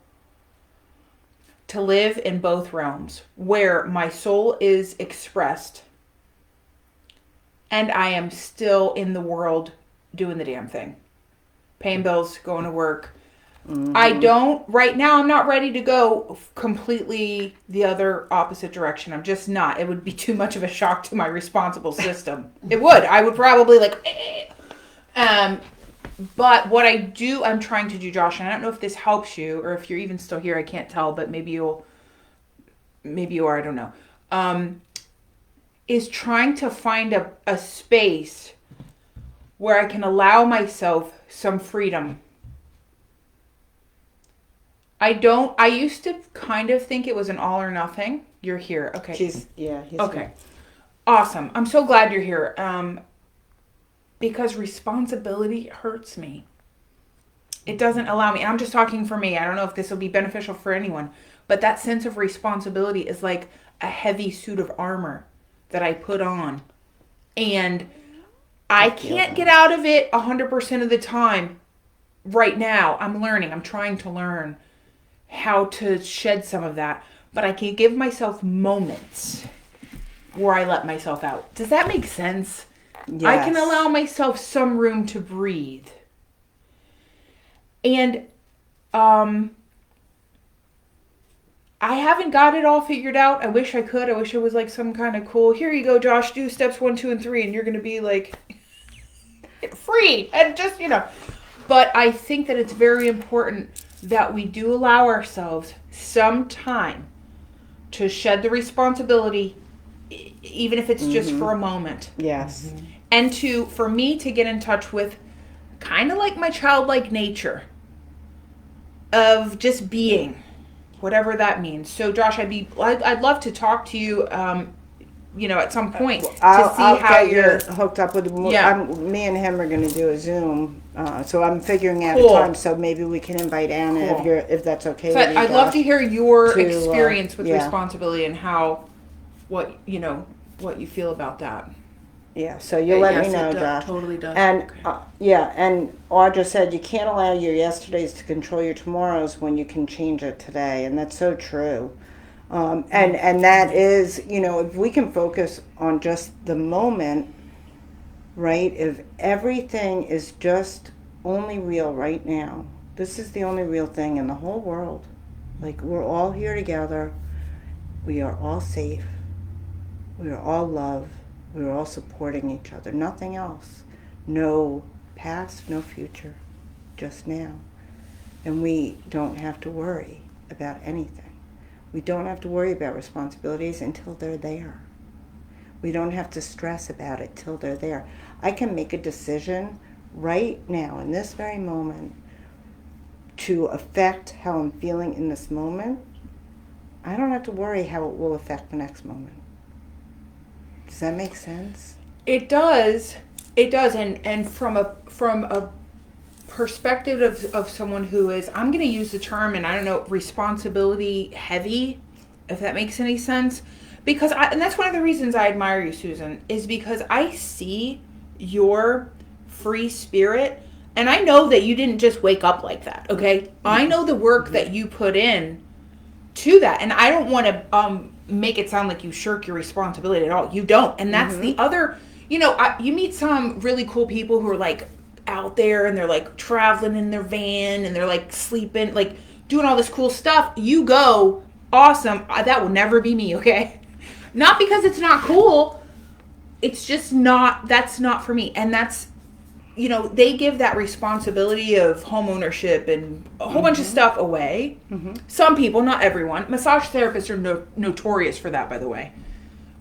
to live in both realms, where my soul is expressed and I am still in the world doing the damn thing. Paying bills, going to work. Right now I'm not ready to go completely the other opposite direction. I'm just not. It would be too much of a shock to my responsible system. It would. I would probably But what I'm trying to do, Josh, and I don't know if this helps you or if you're even still here, I can't tell, but maybe you are, I don't know, is trying to find a space where I can allow myself some freedom. I used to kind of think it was an all or nothing. You're here. Okay. He's okay. Here. Awesome. I'm so glad you're here. Because responsibility hurts me. It doesn't allow me. And I'm just talking for me. I don't know if this will be beneficial for anyone. But that sense of responsibility is like a heavy suit of armor that I put on. And I can't get out of it 100% of the time right now. I'm learning. I'm trying to learn how to shed some of that. But I can give myself moments where I let myself out. Does that make sense? Yes. I can allow myself some room to breathe. And I haven't got it all figured out. I wish I could. I wish it was like some kind of cool, here you go, Josh, do steps 1, 2, and 3, and you're going to be like free. And just, But I think that it's very important that we do allow ourselves some time to shed the responsibility, even if it's just for a moment. Yes. And for me to get in touch with kind of like my childlike nature of just being, whatever that means. So Josh, I'd love to talk to you, at some point I'll how get you're hooked up with. Yeah. Me and him are going to do a Zoom, so I'm figuring out a time. So maybe we can invite Anna if that's okay. So with you, I'd love to hear your experience with yeah. responsibility and what you feel about that. Yeah, so you'll let me know, Josh. Totally does. And and Audra said you can't allow your yesterdays to control your tomorrows when you can change it today, and that's so true. And that is, if we can focus on just the moment, right? If everything is just only real right now, this is the only real thing in the whole world. Like, we're all here together. We are all safe. We are all love. We are all supporting each other. Nothing else. No past, no future. Just now. And we don't have to worry about anything. We don't have to worry about responsibilities until they're there. We don't have to stress about it till they're there. I can make a decision right now, in this very moment, to affect how I'm feeling in this moment. I don't have to worry how it will affect the next moment. Does that make sense? It does. It does. And from a perspective of someone who is, I'm going to use the term, and I don't know, responsibility heavy, if that makes any sense. Because and that's one of the reasons I admire you, Susan, is because I see your free spirit, and I know that you didn't just wake up like that, okay? I know the work that you put in to that, and I don't want to make it sound like you shirk your responsibility at all. You don't. And that's the other, you meet some really cool people who are like out there and they're like traveling in their van and they're like sleeping, like doing all this cool stuff. You go, awesome. That will never be me, okay? Not because it's not cool. It's just that's not for me. And that's, they give that responsibility of home ownership and a whole bunch of stuff away. Some people, not everyone. Massage therapists are notorious for that, by the way.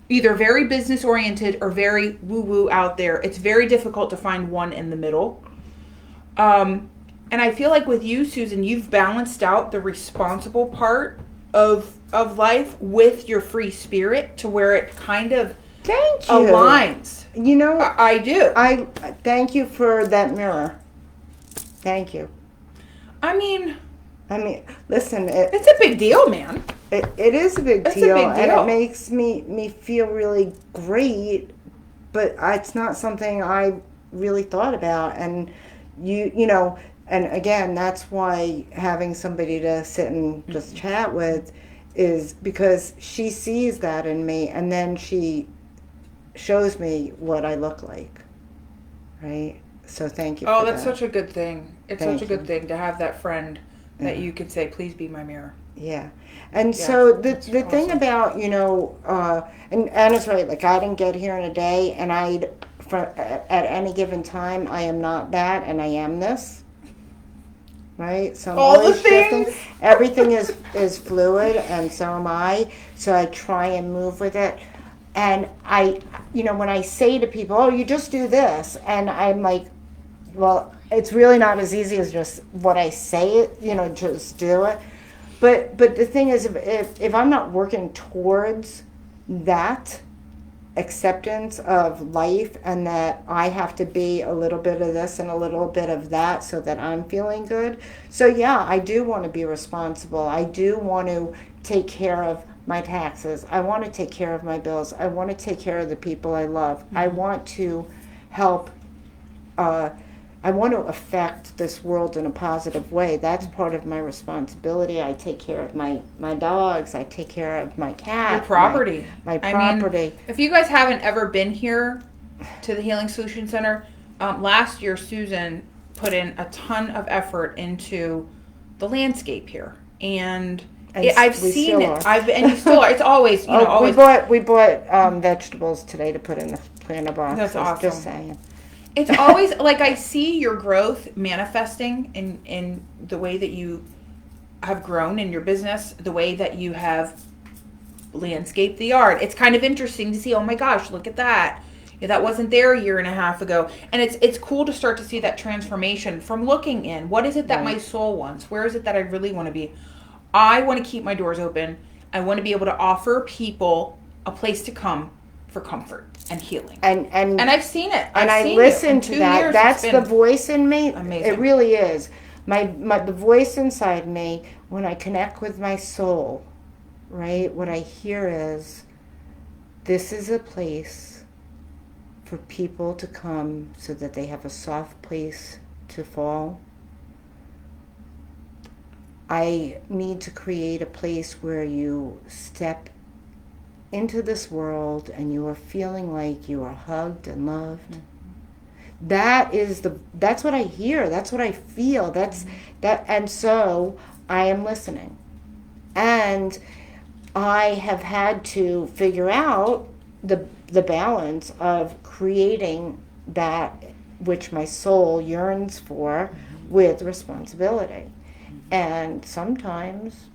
Either very business oriented or very woo woo out there. It's very difficult to find one in the middle. And I feel like with you, Susan, you've balanced out the responsible part of life with your free spirit to where it kind of Thank you. aligns. I do. I thank you for that mirror. Thank you. I mean, listen, it's a big deal, man. it is a big It's a deal, big and deal. it makes me feel really great, but it's not something I really thought about. And and again, that's why having somebody to sit and just chat with is because she sees that in me, and then she shows me what I look like, right? So thank you. Oh, that's such a good thing. It's Thank such a good you. thing to have that friend that you can say, "Please be my mirror." Yeah. And Yeah, so the that's thing awesome. about, and Anna's right, like I didn't get here in a day, and at any given time, I am not that, and I am this, right? So I'm All the always shifting. things. Everything is fluid, and so am I. So I try and move with it. And when I say to people, oh, you just do this, and I'm like, well, it's really not as easy as just what I say, just do it. But the thing is, if I'm not working towards that acceptance of life, and that I have to be a little bit of this and a little bit of that so that I'm feeling good. So yeah, I do want to be responsible. I do want to take care of my taxes. I want to take care of my bills. I want to take care of the people I love. I want to help. I want to affect this world in a positive way. That's part of my responsibility. I take care of my dogs. I take care of my cat. Your property. My I property. mean, if you guys haven't ever been here to the Healing Solution Center, last year Susan put in a ton of effort into the landscape here, and I've we seen still it. are. And you still are. It's always, always. We bought vegetables today to put in the planter box. That's awesome. Just saying. It's always like I see your growth manifesting in the way that you have grown in your business, the way that you have landscaped the yard. It's kind of interesting to see, oh my gosh, look at that. Yeah, that wasn't there a year and a half ago. And it's cool to start to see that transformation from looking in. What is it that my soul wants? Where is it that I really want to be? I want to keep my doors open. I want to be able to offer people a place to come for comfort and healing. And I've seen it. And I listen to that. That's the voice in me. Amazing. It really is. The voice inside me, when I connect with my soul, right? What I hear is, this is a place for people to come so that they have a soft place to fall. I need to create a place where you step into this world and you are feeling like you are hugged and loved. That's what I hear. That's what I feel. And so I am listening. And I have had to figure out the balance of creating that which my soul yearns for with responsibility. And sometimes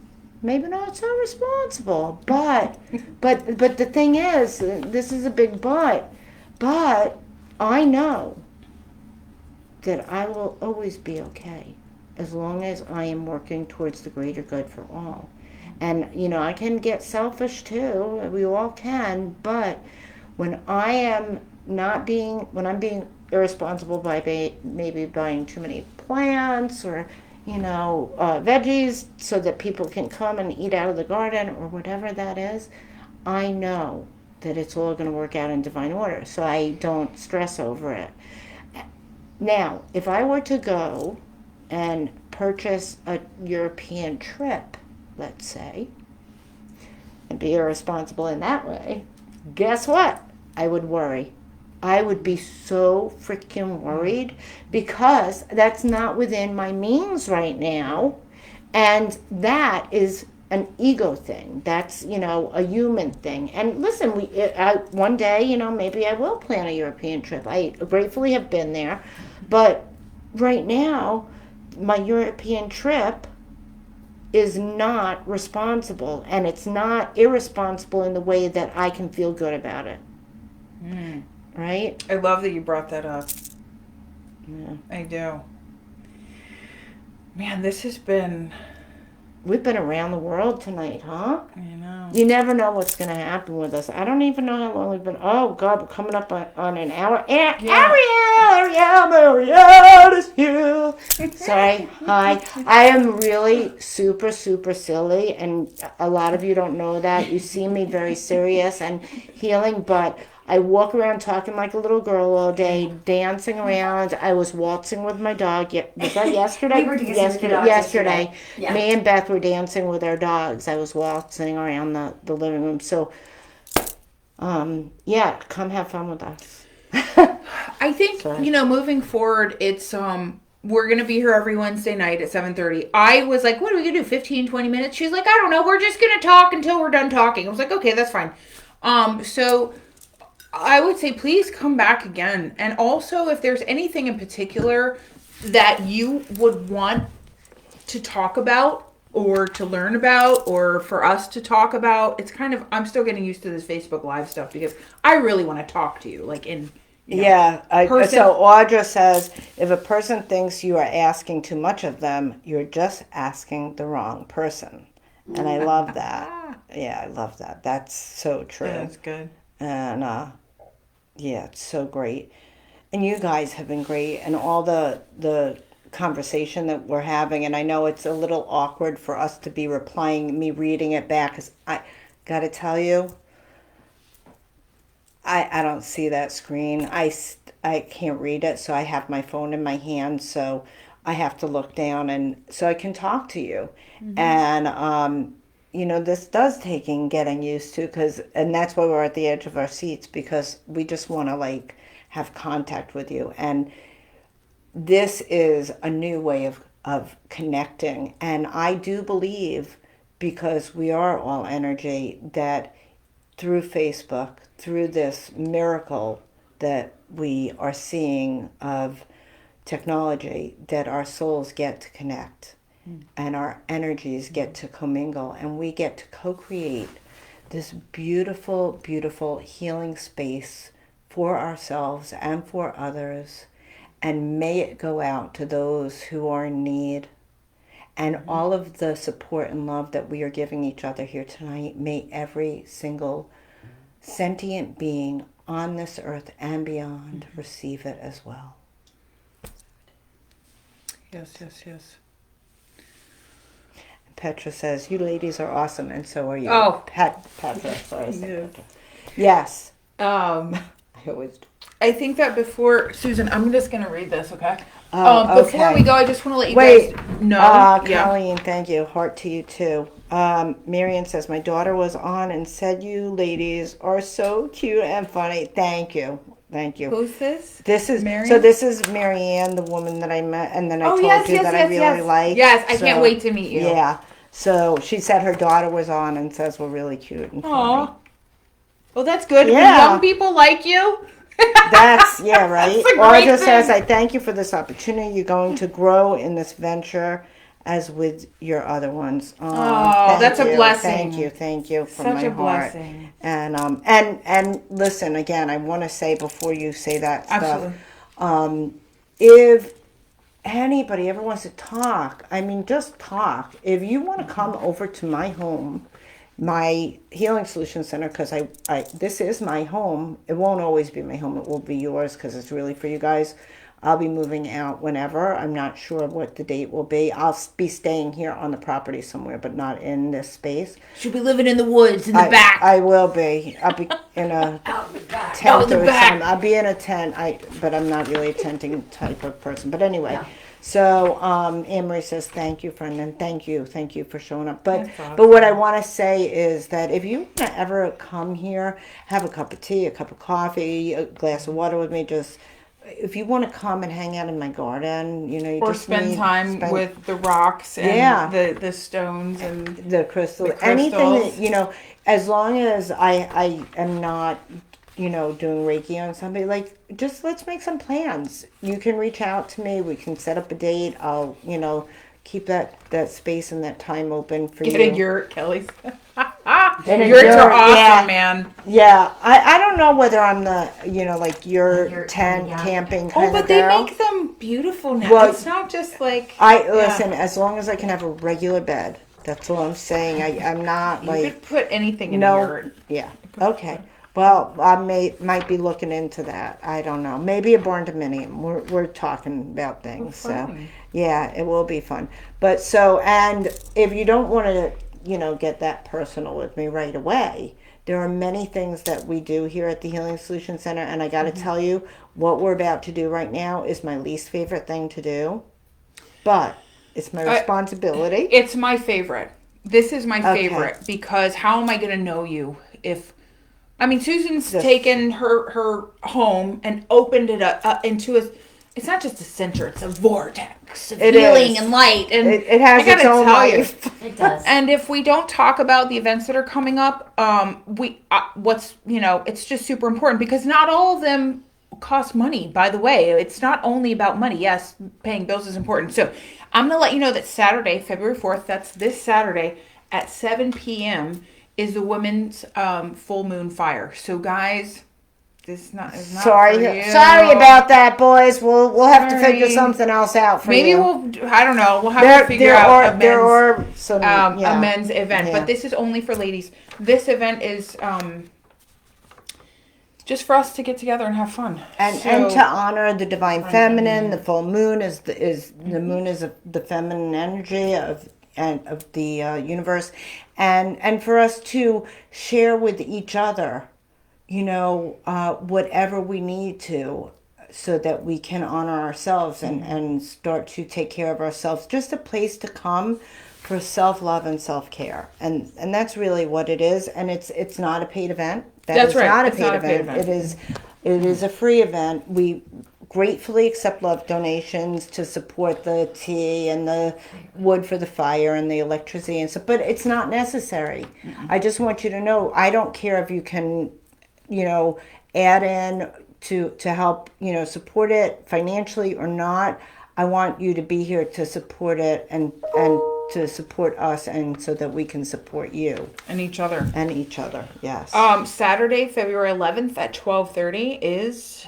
maybe not so responsible. But the thing is, this is a big but. But I know that I will always be okay as long as I am working towards the greater good for all. And, I can get selfish too. We all can. But when when I'm being irresponsible by maybe buying too many plants or, veggies so that people can come and eat out of the garden or whatever that is, I know that it's all going to work out in divine order. So I don't stress over it. Now, if I were to go and purchase a European trip, let's say, and be irresponsible in that way, guess what? I would worry. I would be so freaking worried because that's not within my means right now. And that is an ego thing. That's, a human thing. And listen, one day, maybe I will plan a European trip. I gratefully have been there. But right now, my European trip is not responsible, and it's not irresponsible in the way that I can feel good about it. Right? I love that you brought that up. Yeah. I do. Man, this has been... We've been around the world tonight, huh? I know. You never know what's going to happen with us. I don't even know how long we've been. Oh, God, we're coming up on an hour. Ariel is here. Sorry. Hi. I am really super, super silly, and a lot of you don't know that. You see me very serious and healing, but I walk around talking like a little girl all day, dancing around. I was waltzing with my dog. Was that yesterday? We were dancing with the dogs yesterday. Yeah. Me and Beth were dancing with our dogs. I was waltzing around the living room. So, come have fun with us. I think, moving forward, it's, we're going to be here every Wednesday night at 7:30. I was like, what are we going to do, 15, 20 minutes? She's like, I don't know. We're just going to talk until we're done talking. I was like, okay, that's fine. So I would say please come back again. And also, if there's anything in particular that you would want to talk about or to learn about or for us to talk about, it's kind of, I'm still getting used to this Facebook Live stuff because I really want to talk to you, like in... person. So Audra says, if a person thinks you are asking too much of them, you're just asking the wrong person. And I love that. Yeah, I love that. That's so true. Yeah, that's good. And it's so great. And you guys have been great, and all the conversation that we're having. And I know it's a little awkward for us to be replying, me reading it back, because I got to tell you, I don't see that screen. I can't read it, so I have my phone in my hand, so I have to look down and so I can talk to you. Mm-hmm. And this does taking getting used to, and that's why we're at the edge of our seats, because we just want to have contact with you. And this is a new way of connecting. And I do believe, because we are all energy, that through Facebook, through this miracle that we are seeing of technology, that our souls get to connect and our energies get to commingle, and we get to co-create this beautiful, beautiful healing space for ourselves and for others. And may it go out to those who are in need. And all of the support and love that we are giving each other here tonight, may every single sentient being on this earth and beyond receive it as well. Yes, yes, yes. Petra says, you ladies are awesome, and so are you. Oh. Petra, sorry. Yes. I always do. I think that before, Susan, I'm just going to read this, okay? Oh, before we go, I just want to let you guys know. Colleen, thank you. Heart to you, too. Marion says, my daughter was on and said you ladies are so cute and funny. Thank you. Thank you. Who's this? This is Marianne? So this is Marianne, the woman that I met, and then I told you that I really like. Yes, I can't wait to meet you. Yeah. So she said her daughter was on and says we're really cute and funny. Aw. Well, that's good. Yeah. When young people like you. Right? That's a great Audra thing. says, I thank you for this opportunity. You're going to grow in this venture as with your other ones. Oh, that's a blessing. Thank you from Such my a heart. blessing. And listen again. I want to say before you say that stuff, Absolutely. if anybody ever wants to talk, I mean, just talk. If you want to come over to my home, my Healing Solution Center, because this is my home. It won't always be my home. It will be yours because it's really for you guys. I'll be moving out whenever. I'm not sure what the date will be. I'll be staying here on the property somewhere, but not in this space. She'll be living in the woods in the back. I will be. I'll be in a tent or something. I'll be in a tent. But I'm not really a tenting type of person. But anyway. Yeah. So Anne-Marie says, thank you, friend, and thank you for showing up. But awesome. But what I want to say is that if you want to ever come here, have a cup of tea, a cup of coffee, a glass of water with me, just if you want to come and hang out in my garden, you know, you or just spend time with the rocks and the stones and the crystals, anything that, you know, as long as I am not, you know, doing Reiki on somebody, like, just let's make some plans. You can reach out to me. We can set up a date. I'll, you know, keep that space and that time open for you. Get a yurt, Kelly. Yurts are awesome, man. Yeah, I don't know whether I'm the, you know, like your tent camping kind of girl. Oh, but they make them beautiful now. Well, it's not just like... Listen, as long as I can have a regular bed. That's all I'm saying. I'm not like... You could put anything in a yurt. Yeah, okay. Well, I might be looking into that. I don't know. Maybe a barn dominium. We're talking about things. So, yeah, it will be fun. But so, and if you don't want to, you know, get that personal with me right away, there are many things that we do here at the Healing Solution Center. And I got to tell you, what we're about to do right now is my least favorite thing to do. But it's my responsibility. It's my favorite. This is my favorite because how am I going to know you if... I mean, Susan's taken her home and opened it up into a... It's not just a center; it's a vortex of healing and light. And it has its own life. It does. And if we don't talk about the events that are coming up, it's just super important because not all of them cost money. By the way, it's not only about money. Yes, paying bills is important. So I'm going to let you know that Saturday, February 4th, that's this Saturday at 7 p.m. is the women's full moon fire. So guys, this is not sorry about that, boys. We'll have to figure something else out for maybe you. I don't know. We'll have to figure out a men's event, but this is only for ladies. This event is just for us to get together and have fun and to honor the divine feminine. The full moon is the moon is the feminine energy of the universe, and for us to share with each other, you know, whatever we need to, so that we can honor ourselves and start to take care of ourselves. Just a place to come for self-love and self-care, and that's really what it is. And it's not a paid event. That's right. Not a paid event. It is a free event. We gratefully accept love donations to support the tea and the wood for the fire and the electricity and stuff, but it's not necessary. I just want you to know, I don't care if you can, you know, add in to help, you know, support it financially or not. I want you to be here to support it and to support us, and so that we can support you and each other. Yes. Saturday, February 11th at 12:30 is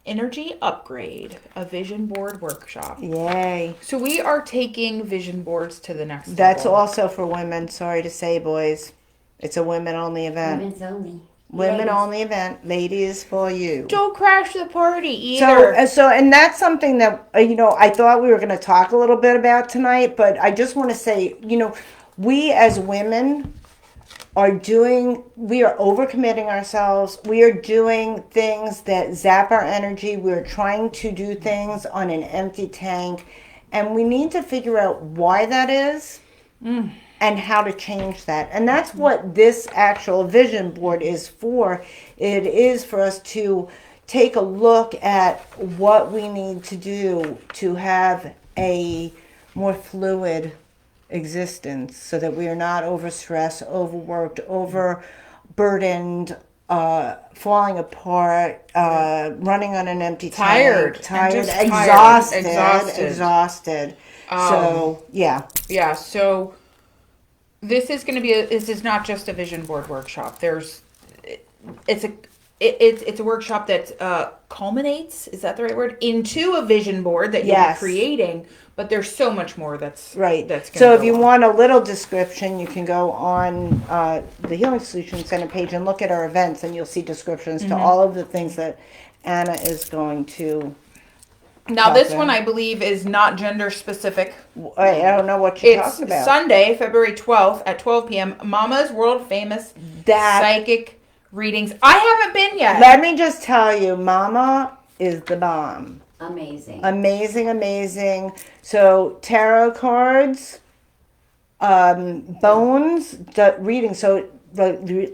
Energy Upgrade, a vision board workshop. Yay. So we are taking vision boards to the next level. That's also for women. Sorry to say, boys. It's a women-only event. Women's only. Women-only event. Ladies for you. Don't crash the party either. So, and that's something that, you know, I thought we were going to talk a little bit about tonight, but I just want to say, you know, we as women we are overcommitting ourselves. We are doing things that zap our energy. We're trying to do things on an empty tank. And we need to figure out why that is and how to change that. And that's what this actual vision board is for. It is for us to take a look at what we need to do to have a more fluid existence, so that we are not overstressed, overworked, overburdened, falling apart, running on an empty Tired. tank, tired, And just exhausted, tired. exhausted. So yeah, Yeah, so this is going to be this is not just a vision board workshop. It's a workshop that culminates, is that the right word, into a vision board that you'll Yes. be creating, but there's so much more that's right. that's going So to if you want a little description, you can go on the Healing Solutions Center page and look at our events, and you'll see descriptions to all of the things that Anna is going to. Now this Okay. one I believe is not gender specific. I don't know what you're It's talking about. Sunday, February 12th at 12 p.m. Mama's world famous That- psychic readings. I haven't been yet. Let me just tell you, Mama is the bomb. Amazing. Amazing, amazing. So tarot cards, bones, the reading. So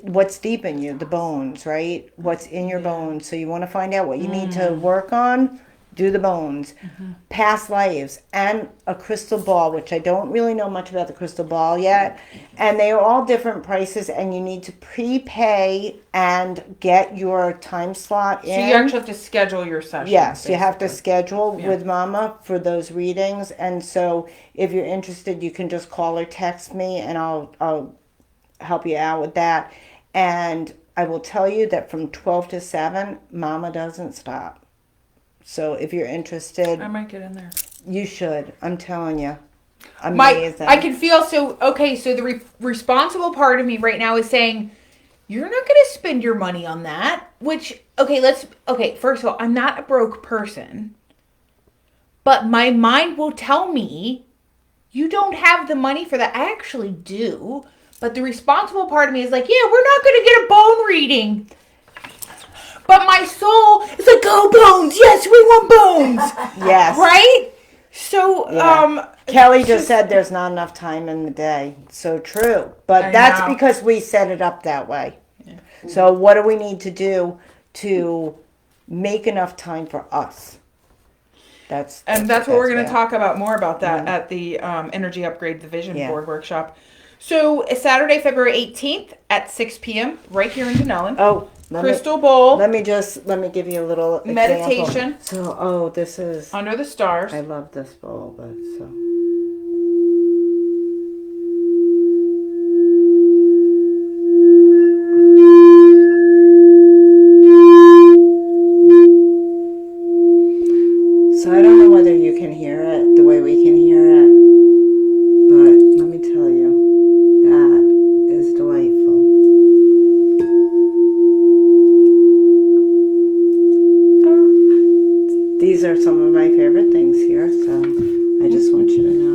what's deep in you, the bones, right? What's in your bones. So you want to find out what you need to work on. Do the bones, past lives, and a crystal ball, which I don't really know much about the crystal ball yet. And they are all different prices, and you need to prepay and get your time slot in. So you actually have to schedule your session. Yes, you have to basically. schedule Yeah. with Mama for those readings, and so if you're interested, you can just call or text me, and I'll help you out with that. And I will tell you that from 12 to 7, Mama doesn't stop. So if you're interested, I might get in there. you should. I'm telling you, I amazing. can feel so okay. So the responsible part of me right now is saying, you're not going to spend your money on that. Which first of all, I'm not a broke person, but my mind will tell me you don't have the money for that. I actually do, but the responsible part of me is like, yeah, we're not going to get a bone reading. But my soul is like, go bones. Yes, we want bones. Yes. Right? So, Yeah. Kelly just said there's not enough time in the day. So true. But I that's know. because we set it up that way. So what do we need to do to make enough time for us? That's what we're going to about. talk about more about that at the Energy Upgrade the Vision Yeah. Board workshop. So, it's Saturday, February 18th at 6 p.m. right here in Denellen. Oh, Crystal Bowl let me give you a little example. Meditation. So, this is. under the stars. I love this bowl, but so. So I don't know whether you can hear it the way we can hear it, but let me tell you, that is delightful. These are some of my favorite things here, so I just want you to know.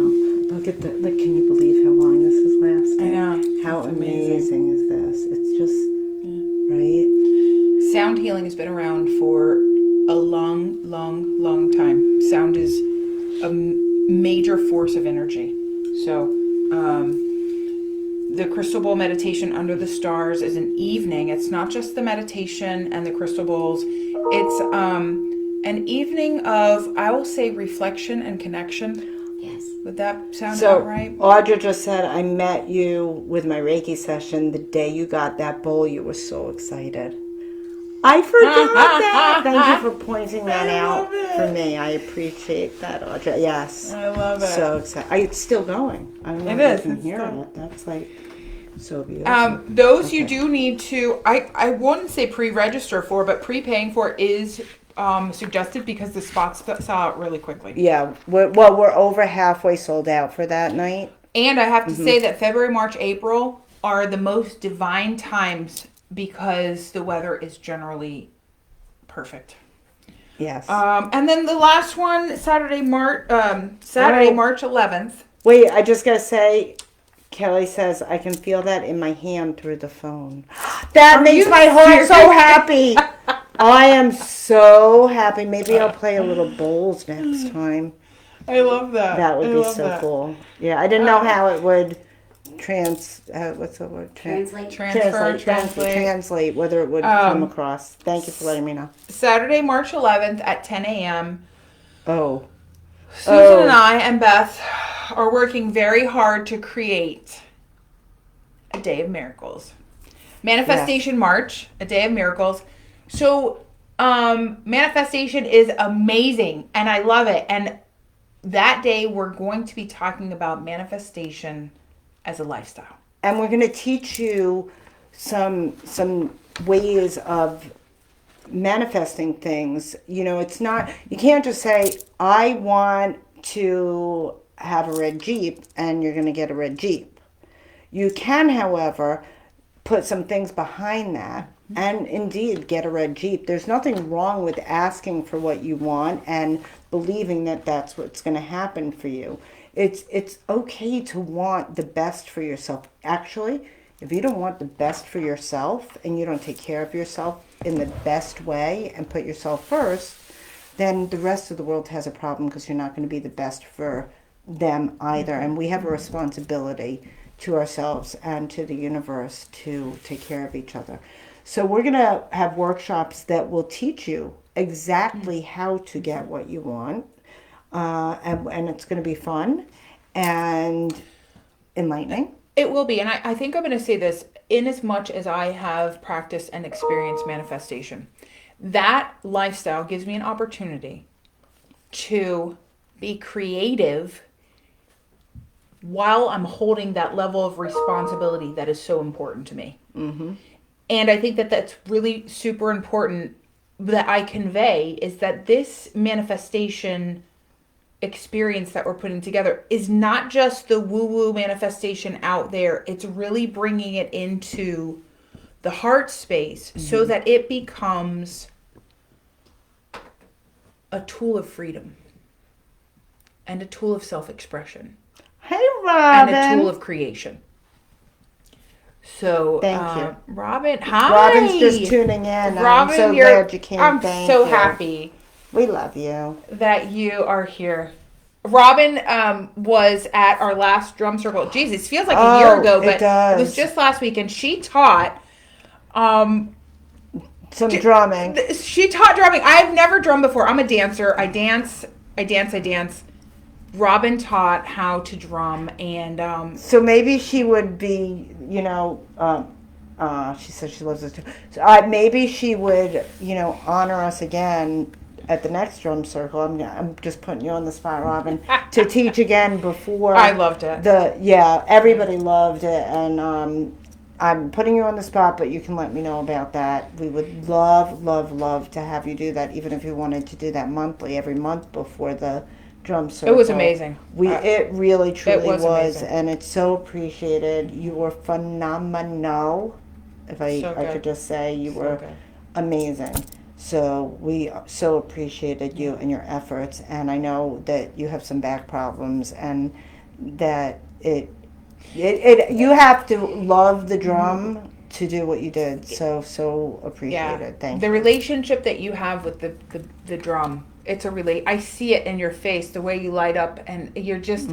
Look, can you believe how long this has lasted? I know. How It's amazing is this? It's just, right? Sound healing has been around for a long, long, long time. Sound is a major force of energy. So, the Crystal Bowl meditation under the stars is an evening. It's not just the meditation and the crystal bowls. It's an evening of, I will say, reflection and connection. Yes. Would that sound So, about right? Audra just said, I met you with my Reiki session the day you got that bowl. You were so excited. I forgot that. Thank you for pointing that out for me. I appreciate that, Audra. Yes. I love it. So excited. It's still going. I don't know It if is. you can It's hear still- it. That's like so beautiful. Those you Okay. do need to, I wouldn't say pre-register for, but prepaying for is suggested because the spots sell out really quickly. Yeah. We're over halfway sold out for that night. And I have to say that February, March, April are the most divine times because the weather is generally perfect. Yes. And then the last one, Saturday, March 11th. Wait, I just gotta say, Kelly says I can feel that in my hand through the phone. That makes you my heart so serious? happy. I am so happy. Maybe I'll play a little bowls next time. I love that. That would I be love so that. cool. Yeah, I didn't know how it would what's the word? Translate. Translate, whether it would come across. Thank you for letting me know. Saturday, March 11th at 10 a.m. Oh. Susan and I and Beth are working very hard to create a day of miracles. Manifestation March, a day of miracles. So, manifestation is amazing and I love it. And that day we're going to be talking about manifestation as a lifestyle. And we're going to teach you some ways of manifesting things. You know, it's not, you can't just say, I want to have a red Jeep, and you're going to get a red Jeep. You can, however, put some things behind that and indeed get a red Jeep. There's nothing wrong with asking for what you want and believing that that's what's going to happen for you. It's okay to want the best for yourself. Actually, if you don't want the best for yourself and you don't take care of yourself in the best way and put yourself first, then the rest of the world has a problem, because you're not going to be the best for them either. And we have a responsibility to ourselves and to the universe to take care of each other. So we're going to have workshops that will teach you exactly how to get what you want. And it's going to be fun and enlightening. It will be. And I think I'm going to say this, in as much as I have practiced and experienced manifestation, that lifestyle gives me an opportunity to be creative while I'm holding that level of responsibility that is so important to me. Mm-hmm. And I think that that's really super important that I convey, is that this manifestation experience that we're putting together is not just the woo-woo manifestation out there. It's really bringing it into the heart space so that it becomes a tool of freedom and a tool of self-expression. Hey, Robin. And a tool of creation. So, thank you. Robin, hi. Robin's just tuning in. Robin, I'm so glad you came. I'm Thank so you. happy. We love you. That you are here. Robin was at our last drum circle. Jesus, feels like a year ago, but it was just last week, and she taught some drumming. She taught drumming. I've never drummed before. I'm a dancer. I dance. Robin taught how to drum, and so maybe she would be, she says she loves us too. So maybe she would, honor us again at the next drum circle. I'm just putting you on the spot, Robin, to teach again before. I loved it. Everybody loved it, and I'm putting you on the spot, but you can let me know about that. We would love to have you do that, even if you wanted to do that monthly, every month before the drum circle. It was amazing. It really truly was, amazing. And it's so appreciated. You were phenomenal. If I could just say, you were amazing. So we so appreciated you and your efforts, and I know that you have some back problems, and that you have to love the drum to do what you did. So appreciated. Thank you. The relationship that you have with the drum, it's I see it in your face, the way you light up, and you're just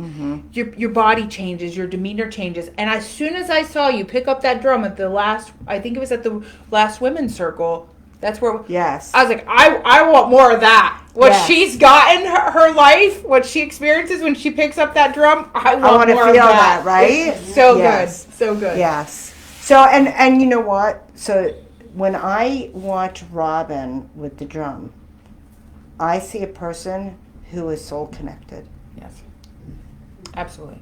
your body changes, your demeanor changes. And as soon as I saw you pick up that drum at the last, I think it was at the last women's circle, that's where yes, I was like, I want more of that. What she's got in her life, what she experiences when she picks up that drum, I want to more feel of that. Right? It's so good, so good. Yes. So and you know what? So when I watch Robin with the drum, I see a person who is soul connected. Yes. Absolutely.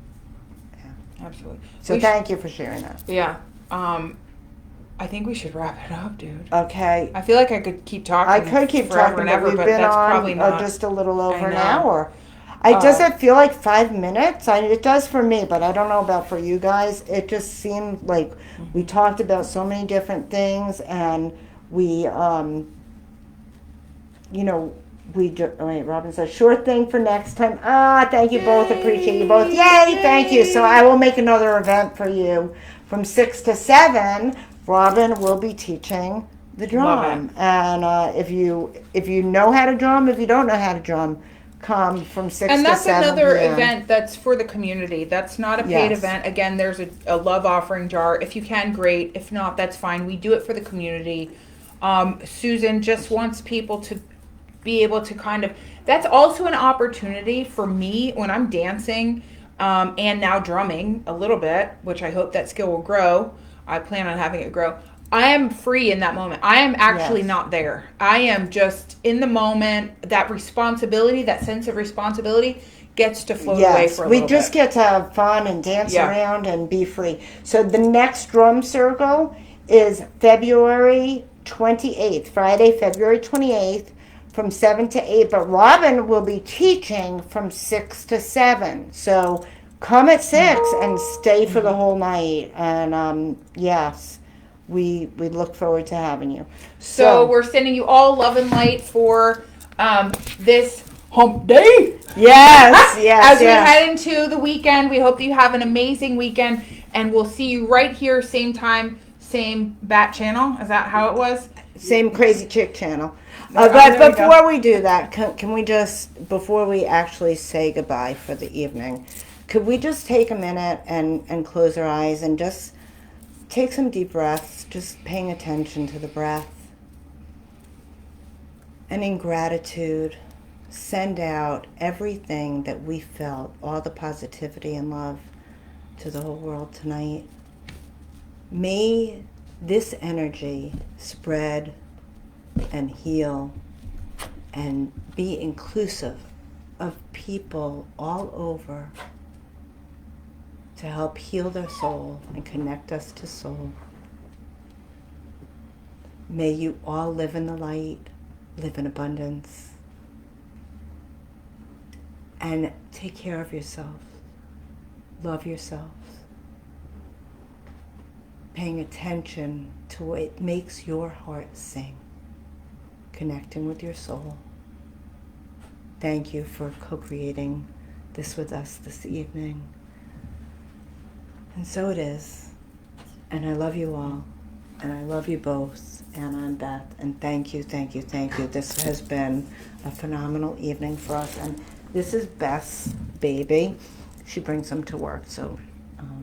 Yeah. Absolutely. So thank you for sharing that. Yeah. I think we should wrap it up, dude. Okay. I feel like I could keep talking. I could keep forever talking, and ever, but we've but been that's on probably not. Just a little over an hour. Does it feel like 5 minutes? It does for me, but I don't know about for you guys. It just seemed like we talked about so many different things, and we, Robin says, sure thing for next time. Thank you both. Appreciate you both. Yay, thank you. So I will make another event for you from 6 to 7. Robin will be teaching the drum. And if you know how to drum, if you don't know how to drum, come from 6 to 7. And that's another event that's for the community. That's not a paid event. Again, there's a love offering jar. If you can, great. If not, that's fine. We do it for the community. Susan just wants people to be able to that's also an opportunity for me when I'm dancing and now drumming a little bit, which I hope that skill will grow. I plan on having it grow. I am free in that moment. I am actually Yes. not there. I am just in the moment. That responsibility, that sense of responsibility, gets to float away Yes, for a we little just bit. get to have fun and dance Yeah. around and be free. So the next drum circle is February 28th, Friday, February 28th from 7 to 8. But Robin will be teaching from 6 to 7. So come at 6 and stay for the whole night. And yes, we look forward to having you. So we're sending you all love and light for this hump day. yes, yes, As we yes. head into the weekend, we hope that you have an amazing weekend, and we'll see you right here, same time, same bat channel. Is that how it was? Same Crazy Chick channel. There But we go. before we do that, can we just, before we actually say goodbye for the evening, could we just take a minute and close our eyes and just take some deep breaths, just paying attention to the breath. And in gratitude, send out everything that we felt, all the positivity and love to the whole world tonight. May this energy spread and heal and be inclusive of people all over to help heal their soul and connect us to soul. May you all live in the light, live in abundance, and take care of yourself. Love yourselves. Paying attention to what makes your heart sing. Connecting with your soul. Thank you for co-creating this with us this evening. And so it is. And I love you all. And I love you both, Anna and Beth. And thank you, thank you, thank you. This has been a phenomenal evening for us. And this is Beth's baby. She brings him to work, so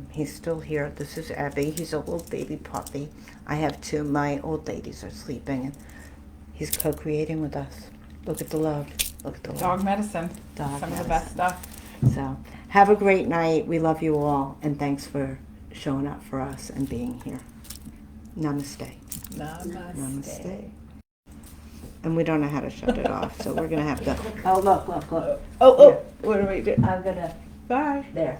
he's still here. This is Abby. He's a little baby puppy. I have two. My old ladies are sleeping, and he's co-creating with us. Look at the love. Look at the love. Dog medicine. Dog Some of the medicine. best stuff. So have a great night. We love you all, and thanks for showing up for us and being here. Namaste. Namaste. And we don't know how to shut it off, so we're going to have to... Oh, look. Oh, what do we do? I'm going to... Bye. There.